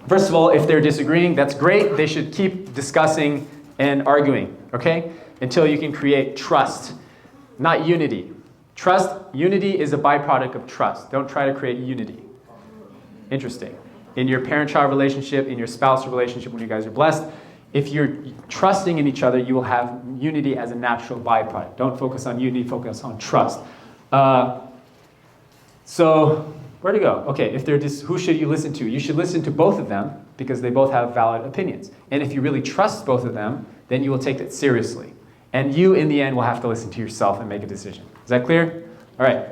First of all, if they're disagreeing, that's great. They should keep discussing and arguing, okay? Until you can create trust, not unity. Unity is a byproduct of trust. Don't try to create unity. Interesting. In your parent-child relationship, in your spousal relationship when you guys are blessed, if you're trusting in each other, you will have unity as a natural byproduct. Don't focus on unity, focus on trust. So, where to go? Okay, who should you listen to? You should listen to both of them because they both have valid opinions. And if you really trust both of them, then you will take it seriously. And you, in the end, will have to listen to yourself and make a decision. Is that clear? All right.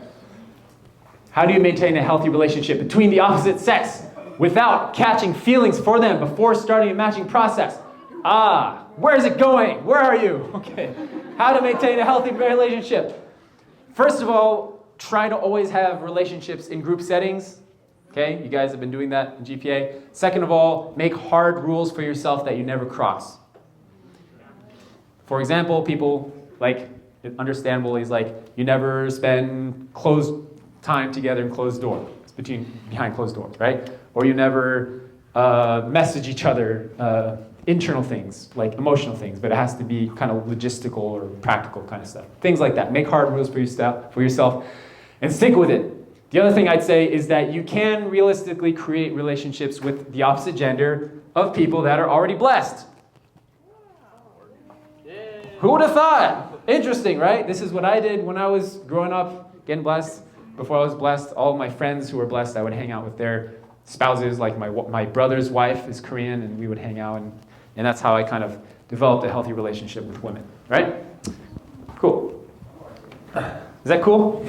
How do you maintain a healthy relationship between the opposite sex without catching feelings for them before starting a matching process? Where is it going? Where are you? Okay. How to maintain a healthy relationship. First of all, try to always have relationships in group settings. Okay, you guys have been doing that in GPA. Second of all, make hard rules for yourself that you never cross. For example, people understandable is you never spend closed time together in closed doors. It's behind closed doors, right? Or you never message each other internal things, like emotional things, but it has to be kind of logistical or practical kind of stuff. Things like that. Make hard rules for yourself and stick with it. The other thing I'd say is that you can realistically create relationships with the opposite gender of people that are already blessed. Who would have thought? Interesting, right? This is what I did when I was growing up, getting blessed. Before I was blessed, all of my friends who were blessed, I would hang out with their spouses. Like my brother's wife is Korean, and we would hang out, and that's how I kind of developed a healthy relationship with women, right? Cool. Is that cool?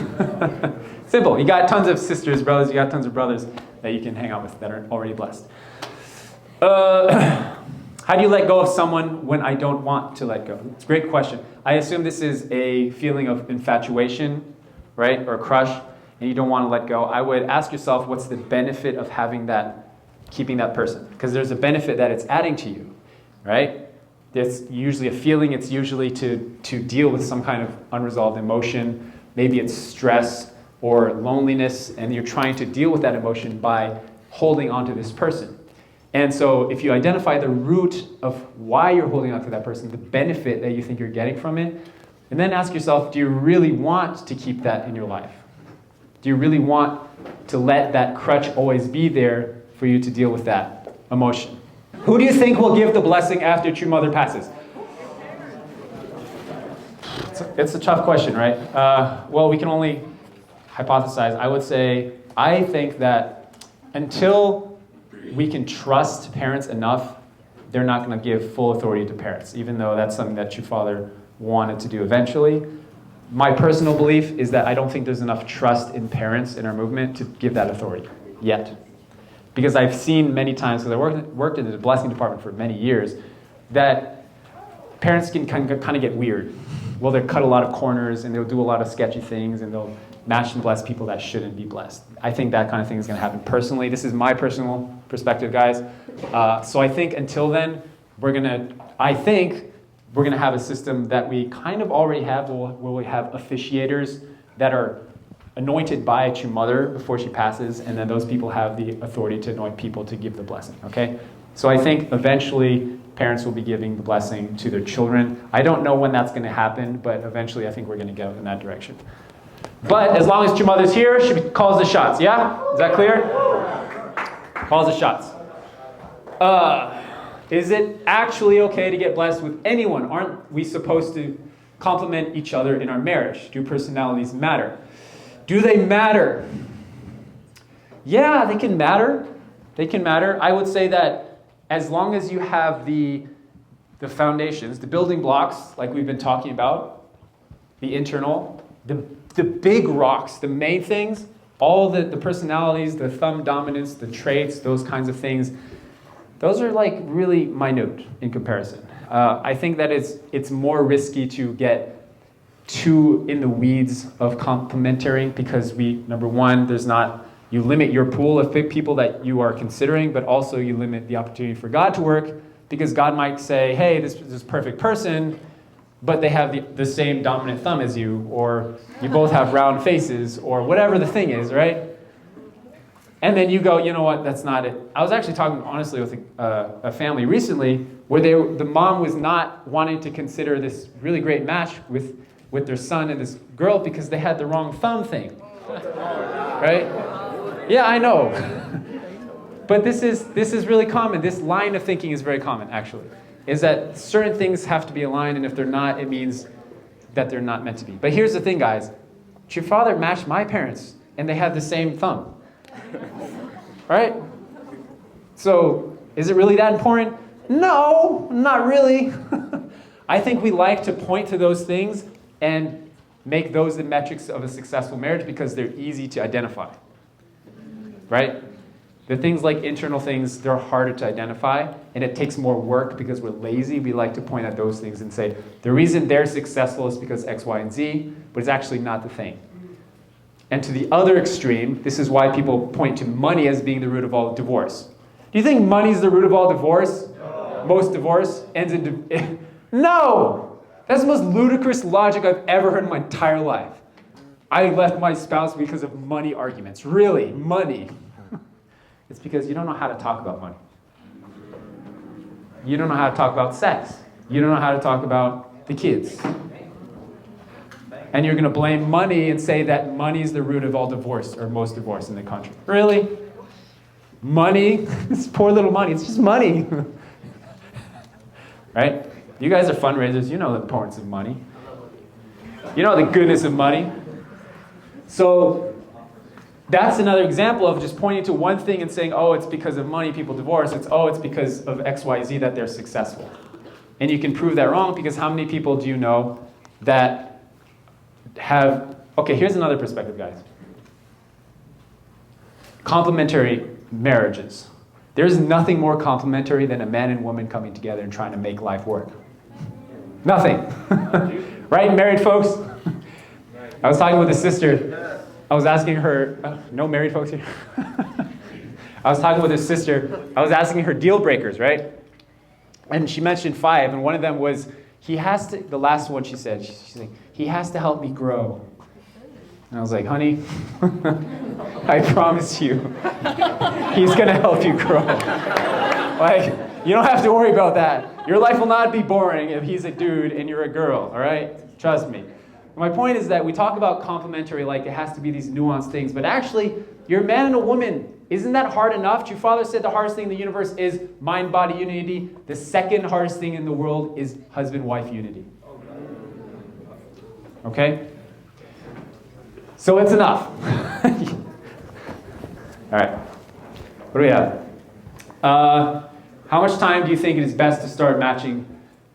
Simple. You got tons of sisters, brothers. You got tons of brothers that you can hang out with that are already blessed. How How do you let go of someone when I don't want to let go? It's a great question. I assume this is a feeling of infatuation, right, or crush, and you don't want to let go. I would ask yourself, what's the benefit of having that, keeping that person? Because there's a benefit that it's adding to you, right? It's usually a feeling. It's usually to deal with some kind of unresolved emotion. Maybe it's stress or loneliness, and you're trying to deal with that emotion by holding on to this person. And so if you identify the root of why you're holding on to that person, the benefit that you think you're getting from it, and then ask yourself, do you really want to keep that in your life? Do you really want to let that crutch always be there for you to deal with that emotion? Who do you think will give the blessing after true mother passes? It's a tough question, right? Well, we can only hypothesize. I would say, I think that until we can trust parents enough, they're not going to give full authority to parents, even though that's something that your father wanted to do eventually. My personal belief is that I don't think there's enough trust in parents in our movement to give that authority yet. Because I've seen many times, because I worked in the blessing department for many years, that parents can kind of get weird. Well, they'll cut a lot of corners, and they'll do a lot of sketchy things, and they'll match and bless people that shouldn't be blessed. I think that kind of thing is going to happen personally. This is my personal perspective, guys. So I think until then, we're going to have a system that we kind of already have, where we have officiators that are anointed by a true mother before she passes, and then those people have the authority to anoint people to give the blessing, okay? So I think eventually parents will be giving the blessing to their children. I don't know when that's going to happen, but eventually I think we're going to go in that direction. But as long as true mother's here, she calls the shots, yeah? Is that clear? Calls the shots. Is it actually okay to get blessed with anyone? Aren't we supposed to complement each other in our marriage? Do personalities matter? Do they matter? Yeah, they can matter. They can matter. I would say that as long as you have the foundations, the building blocks, like we've been talking about, the internal, the big rocks, the main things, all the personalities, the thumb dominance, the traits, those kinds of things, those are like really minute in comparison. I think that it's more risky to get too in the weeds of complementary because number one, you limit your pool of people that you are considering, but also you limit the opportunity for God to work because God might say, hey, this is a perfect person, but they have the same dominant thumb as you, or you both have round faces, or whatever the thing is, right? And then you go, you know what, that's not it. I was actually talking honestly with a family recently where the mom was not wanting to consider this really great match with their son and this girl because they had the wrong thumb thing, right? Yeah, I know. But this is really common. This line of thinking is very common, actually, is that certain things have to be aligned, and if they're not, it means that they're not meant to be. But here's the thing, guys. Your father matched my parents, and they had the same thumb. Right? So, is it really that important? No, not really. I think we like to point to those things and make those the metrics of a successful marriage because they're easy to identify. Right? The things like internal things, they're harder to identify, and it takes more work because we're lazy. We like to point at those things and say, the reason they're successful is because X, Y, and Z, but it's actually not the thing. And to the other extreme, this is why people point to money as being the root of all divorce. Do you think money is the root of all divorce? No. Most divorce ends in... No! That's the most ludicrous logic I've ever heard in my entire life. I left my spouse because of money arguments. Really? Money? It's because you don't know how to talk about money. You don't know how to talk about sex. You don't know how to talk about the kids. And you're going to blame money and say that money is the root of all divorce, or most divorce in the country. Really? Money? This poor little money. It's just money. Right? You guys are fundraisers. You know the importance of money. You know the goodness of money. So that's another example of just pointing to one thing and saying, oh, it's because of money people divorce. It's because of X, Y, Z that they're successful. And you can prove that wrong because how many people do you know that have... Okay, here's another perspective, guys. Complementary marriages. There's nothing more complementary than a man and woman coming together and trying to make life work. Nothing. Right, married folks? I was talking with a sister. I was asking her, no married folks here? I was talking with a sister. I was asking her deal breakers, right? And she mentioned 5, and one of them was, the last one she said, she's like, he has to help me grow. And I was like, honey, I promise you, he's going to help you grow. Like, you don't have to worry about that. Your life will not be boring if he's a dude and you're a girl, all right? Trust me. My point is that we talk about complementary like it has to be these nuanced things, but actually, you're a man and a woman. Isn't that hard enough? True Father said the hardest thing in the universe is mind-body unity. The second hardest thing in the world is husband-wife unity. Okay? So it's enough. All right. What do we have? How much time do you think it is best to start matching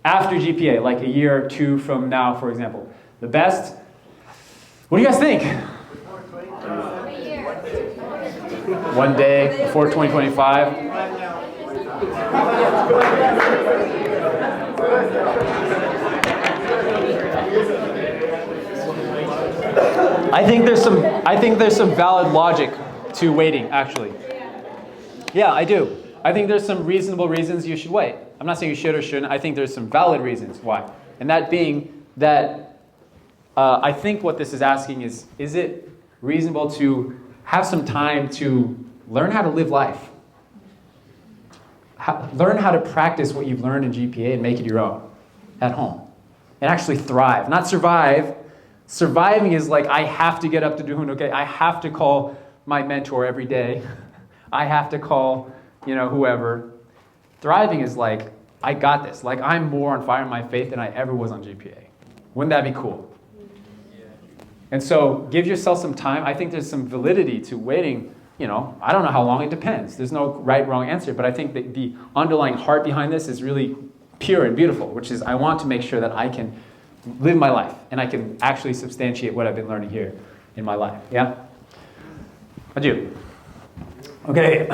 after GPA, like a year or 2 from now, for example? The best? What do you guys think? One day before 2025. I think there's some valid logic to waiting, actually. Yeah, I do. I think there's some reasonable reasons you should wait. I'm not saying you should or shouldn't. I think there's some valid reasons why. And that being that I think what this is asking is it reasonable to have some time to learn how to live life? Learn how to practice what you've learned in GPA and make it your own at home. And actually thrive, not survive. Surviving is like, I have to get up to doing okay. I have to call my mentor every day. I have to call, whoever. Thriving is like, I got this. Like, I'm more on fire in my faith than I ever was on GPA. Wouldn't that be cool? And so give yourself some time. I think there's some validity to waiting. I don't know how long, it depends. There's no right, wrong answer. But I think that the underlying heart behind this is really pure and beautiful, which is I want to make sure that I can live my life and I can actually substantiate what I've been learning here in my life. Yeah? I do. Okay,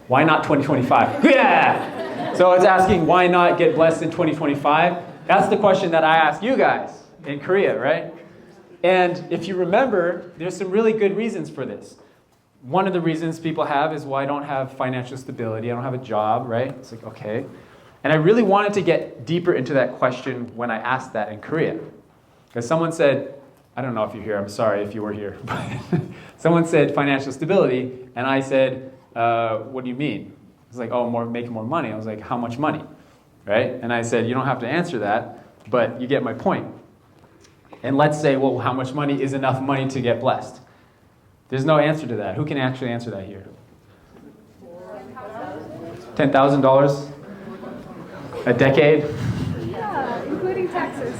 why not 2025? Yeah! So it's asking why not get blessed in 2025? That's the question that I asked you guys in Korea, right? And if you remember, there's some really good reasons for this. One of the reasons people have is, well, I don't have financial stability, I don't have a job, right? It's like, okay. And I really wanted to get deeper into that question when I asked that in Korea. Because someone said, I don't know if you're here, I'm sorry if you were here, but someone said financial stability, and I said, what do you mean? It's like, oh, making more money. I was like, how much money, right? And I said, you don't have to answer that, but you get my point. And let's say, well, how much money is enough money to get blessed? There's no answer to that. Who can actually answer that here? $10,000? A decade? Yeah, including taxes.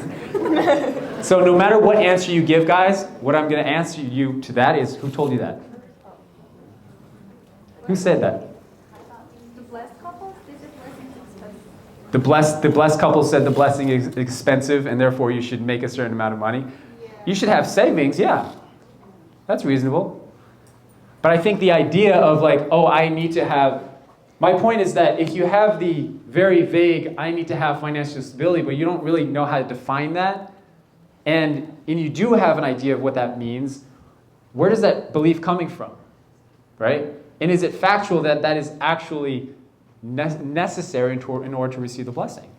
So no matter what answer you give, guys, what I'm going to answer you to that is, who told you that? Who said that? The blessed couple, they said blessing is expensive. The blessed couple said the blessing is expensive and therefore you should make a certain amount of money. Yeah. You should have savings, yeah. That's reasonable. But I think the idea of like, oh, I need to have... My point is that if you have the very vague, I need to have financial stability, but you don't really know how to define that, and you do have an idea of what that means, where does that belief coming from, right? And is it factual that that is actually necessary in order to receive the blessing?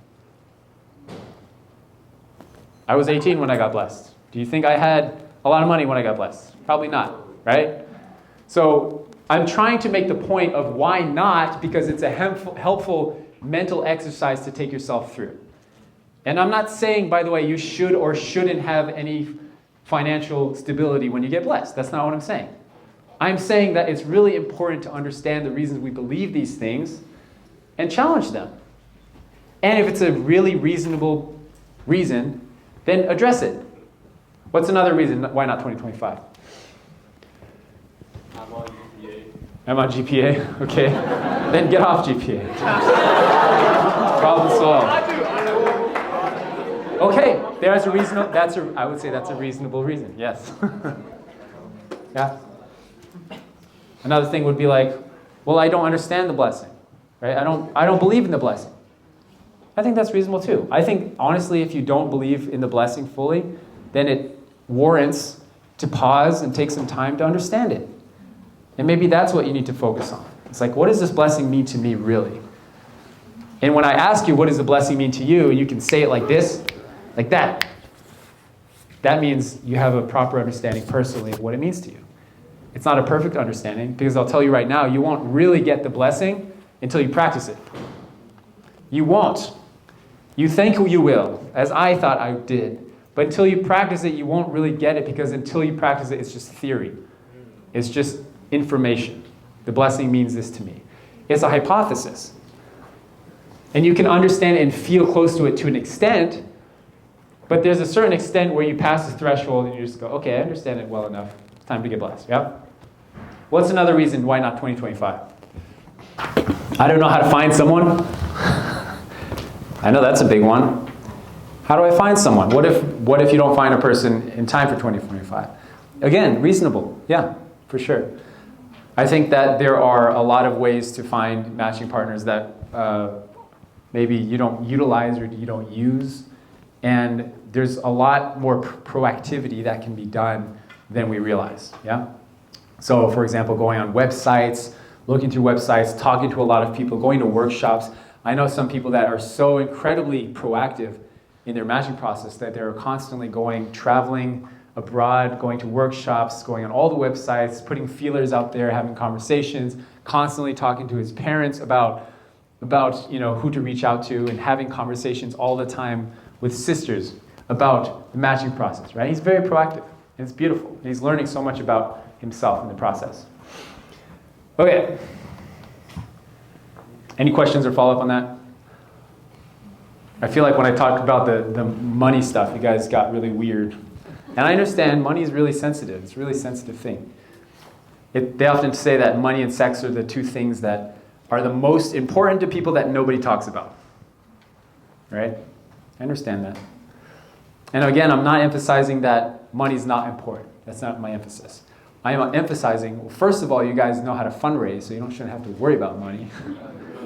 I was 18 when I got blessed. Do you think I had a lot of money when I got blessed? Probably not, right? So I'm trying to make the point of why not, because it's a helpful mental exercise to take yourself through. And I'm not saying, by the way, you should or shouldn't have any financial stability when you get blessed. That's not what I'm saying. I'm saying that it's really important to understand the reasons we believe these things and challenge them. And if it's a really reasonable reason, then address it. What's another reason why not 2025? I'm on GPA, okay. Then get off GPA. Problem solved. Okay, there's a reasonable, I would say that's a reasonable reason, yes. Yeah. Another thing would be like, well, I don't understand the blessing. right? I don't believe in the blessing. I think that's reasonable too. I think, honestly, if you don't believe in the blessing fully, then it warrants to pause and take some time to understand it. And maybe that's what you need to focus on. It's like, what does this blessing mean to me, really? And when I ask you, what does the blessing mean to you, you can say it like this, like that. That means you have a proper understanding personally of what it means to you. It's not a perfect understanding, because I'll tell you right now, you won't really get the blessing until you practice it. You won't. You think you will, as I thought I did. But until you practice it, you won't really get it, because until you practice it, it's just theory. It's just information. The blessing means this to me. It's a hypothesis. And you can understand it and feel close to it to an extent, but there's a certain extent where you pass the threshold and you just go, okay, I understand it well enough. It's time to get blessed. Yeah? What's another reason why not 2025? I don't know how to find someone. I know that's a big one. How do I find someone? What if you don't find a person in time for 2025? Again, reasonable. Yeah, for sure. I think that there are a lot of ways to find matching partners that maybe you don't utilize or you don't use. And there's a lot more proactivity that can be done than we realize. Yeah? So, for example, going on websites, looking through websites, talking to a lot of people, going to workshops. I know some people that are so incredibly proactive in their matching process that they're constantly traveling abroad, going to workshops, going on all the websites, putting feelers out there, having conversations, constantly talking to his parents about who to reach out to, and having conversations all the time with sisters about the matching process, right? He's very proactive, and it's beautiful. And he's learning so much about himself in the process. Okay. Any questions or follow-up on that? I feel like when I talked about the money stuff, you guys got really weird. And I understand money is really sensitive. It's a really sensitive thing. They often say that money and sex are the two things that are the most important to people that nobody talks about. Right? I understand that. And again, I'm not emphasizing that money's not important. That's not my emphasis. I am emphasizing, well, first of all, you guys know how to fundraise, so you shouldn't have to worry about money.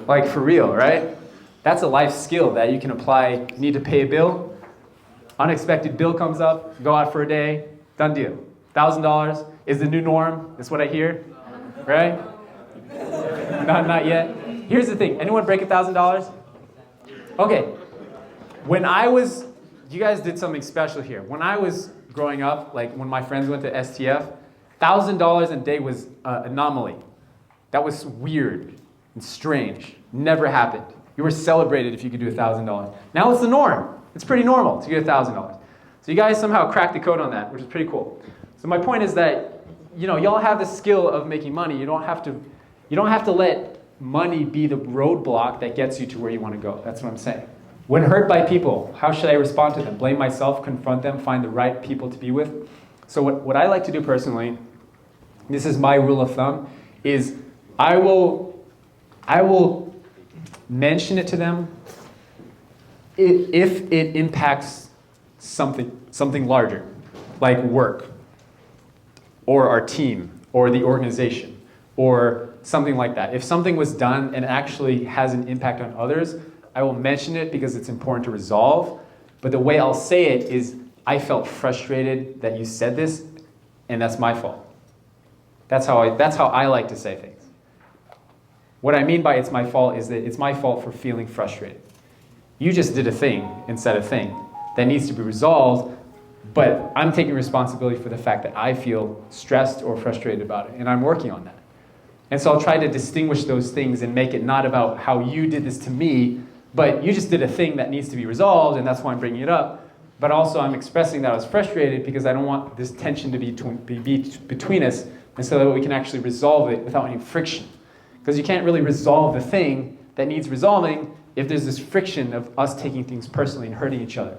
Like, for real, right? That's a life skill that you can apply. You need to pay a bill. Unexpected bill comes up. Go out for a day. Done deal. $1,000 is the new norm. That's what I hear. Right? Not yet. Here's the thing. Anyone break $1,000? Okay. You guys did something special here. When I was growing up, like when my friends went to STF, $1,000 a day was an anomaly. That was weird and strange. Never happened. You were celebrated if you could do $1,000. Now it's the norm. It's pretty normal to get $1,000. So you guys somehow cracked the code on that, which is pretty cool. So my point is that, y'all have the skill of making money. You don't have to let money be the roadblock that gets you to where you want to go. That's what I'm saying. When hurt by people, how should I respond to them? Blame myself, confront them, find the right people to be with? So what I like to do personally, this is my rule of thumb, is I will mention it to them if it impacts something larger, like work, or our team, or the organization, or something like that. If something was done and actually has an impact on others, I will mention it because it's important to resolve. But the way I'll say it is, I felt frustrated that you said this, and that's my fault. That's how I like to say things. What I mean by it's my fault is that it's my fault for feeling frustrated. You just did a thing and said a thing that needs to be resolved, but I'm taking responsibility for the fact that I feel stressed or frustrated about it, and I'm working on that. And so I'll try to distinguish those things and make it not about how you did this to me, but you just did a thing that needs to be resolved, and that's why I'm bringing it up. But also I'm expressing that I was frustrated because I don't want this tension to be between us, and so that we can actually resolve it without any friction. Because you can't really resolve the thing that needs resolving if there's this friction of us taking things personally and hurting each other.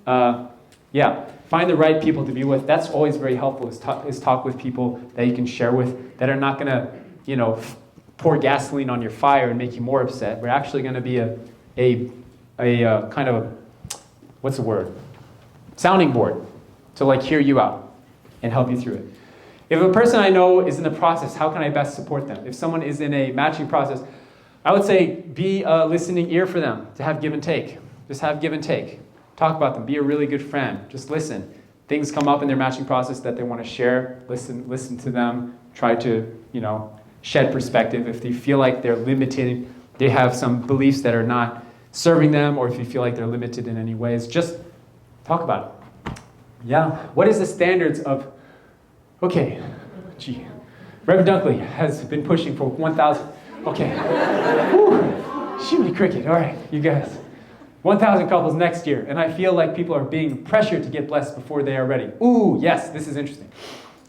Find the right people to be with. That's always very helpful, is talk with people that you can share with that are not going to, pour gasoline on your fire and make you more upset. We're actually going to be a kind of, what's the word? Sounding board to hear you out and help you through it. If a person I know is in the process, how can I best support them? If someone is in a matching process, I would say be a listening ear for them, to have give and take. Just have give and take. Talk about them. Be a really good friend. Just listen. Things come up in their matching process that they want to share. Listen to them. Try to, shed perspective. If they feel like they're limited, they have some beliefs that are not serving them, or if you feel like they're limited in any ways, just talk about it. Yeah. What is the standards of, okay, gee. Reverend Dunkley has been pushing for 1,000. Okay. Whew. Shimmy cricket. All right, you guys. 1,000 couples next year. And I feel like people are being pressured to get blessed before they are ready. Ooh, yes, this is interesting.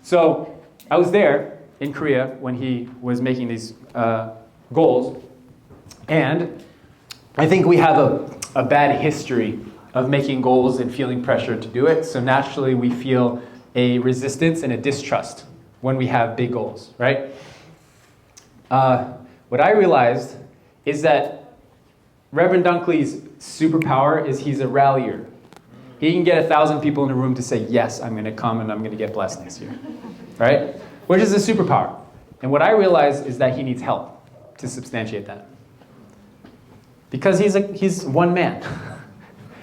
So I was there in Korea when he was making these goals. And I think we have a bad history of making goals and feeling pressure to do it. So naturally we feel a resistance and a distrust when we have big goals, right? What I realized is that Reverend Dunkley's superpower is he's a rallier. He can get 1,000 people in a room to say, yes, I'm going to come and I'm going to get blessed next year, right? Which is a superpower. And what I realized is that he needs help to substantiate that. Because he's one man.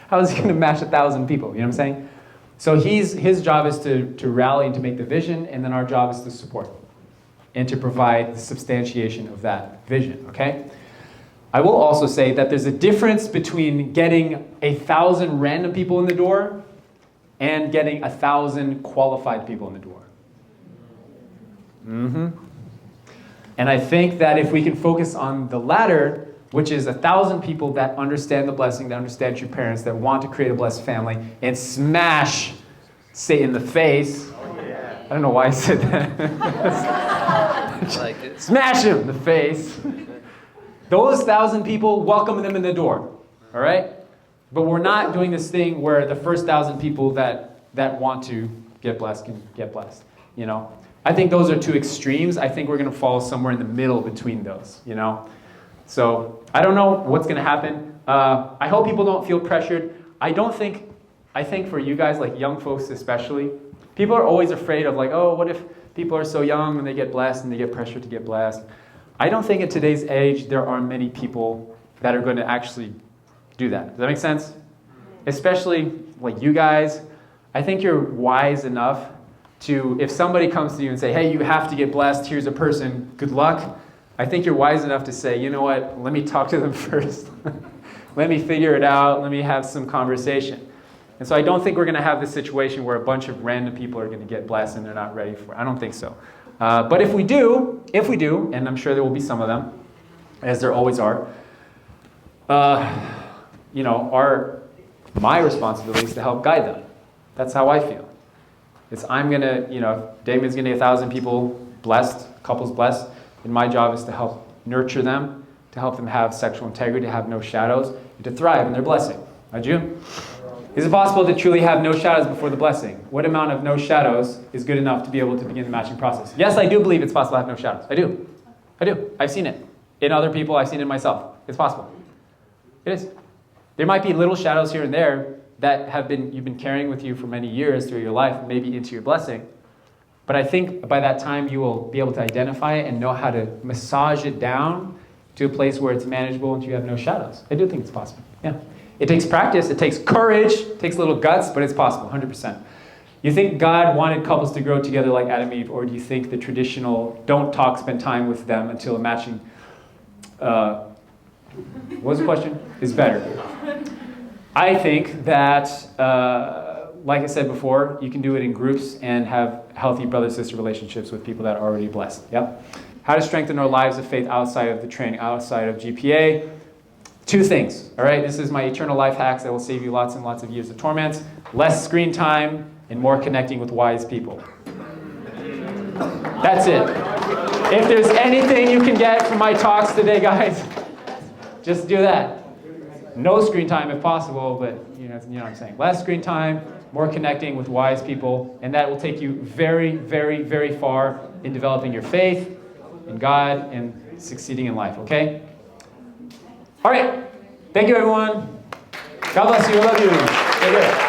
How is he going to match 1,000 people? You know what I'm saying? So his job is to rally and to make the vision, and then our job is to support and to provide the substantiation of that vision, okay? I will also say that there's a difference between getting 1,000 random people in the door and getting 1,000 qualified people in the door. And I think that if we can focus on the latter, which is 1,000 people that understand the blessing, that understand true parents, that want to create a blessed family, and smash Satan in the face. I don't know why I said that. I like it. Smash him in the face. Those 1,000 people, welcome them in the door, all right? But we're not doing this thing where the first 1,000 people that want to get blessed can get blessed, I think those are two extremes. I think we're going to fall somewhere in the middle between those, So I don't know what's going to happen. I hope people don't feel pressured. I think for you guys, like young folks especially, people are always afraid of like, oh, what if people are so young and they get blessed and they get pressured to get blessed? I don't think in today's age there are many people that are going to actually do that. Does that make sense? Especially like you guys. I think you're wise enough to, if somebody comes to you and say, hey, you have to get blessed, here's a person, good luck. I think you're wise enough to say, you know what, let me talk to them first. Let me figure it out. Let me have some conversation. And so I don't think we're going to have this situation where a bunch of random people are going to get blessed and they're not ready for it. I don't think so. But if we do, and I'm sure there will be some of them, as there always are, my responsibility is to help guide them. That's how I feel. I'm going to, Damien's going to get 1,000 people blessed, couples blessed, and my job is to help nurture them, to help them have sexual integrity, to have no shadows, and to thrive in their blessing. Right, you? Is it possible to truly have no shadows before the blessing? What amount of no shadows is good enough to be able to begin the matching process? Yes, I do believe it's possible to have no shadows. I do. I've seen it. In other people, I've seen it in myself. It's possible. It is. There might be little shadows here and there that you've been carrying with you for many years through your life, maybe into your blessing. But I think by that time you will be able to identify it and know how to massage it down to a place where it's manageable and you have no shadows. I do think it's possible. Yeah. It takes practice, it takes courage, it takes a little guts, but it's possible, 100%. You think God wanted couples to grow together like Adam and Eve, or do you think the traditional don't talk, spend time with them until a matching, what was the question? Is better? I think that, like I said before, you can do it in groups and have healthy brother-sister relationships with people that are already blessed. Yep. How to strengthen our lives of faith outside of the training, outside of GPA. 2 things, all right? This is my eternal life hacks that will save you lots and lots of years of torment. Less screen time and more connecting with wise people. That's it. If there's anything you can get from my talks today, guys, just do that. No screen time if possible, but you know what I'm saying. Less screen time, more connecting with wise people, and that will take you very, very, very far in developing your faith in God and succeeding in life, okay? All right. Thank you, everyone. God bless you. I love you. Take care.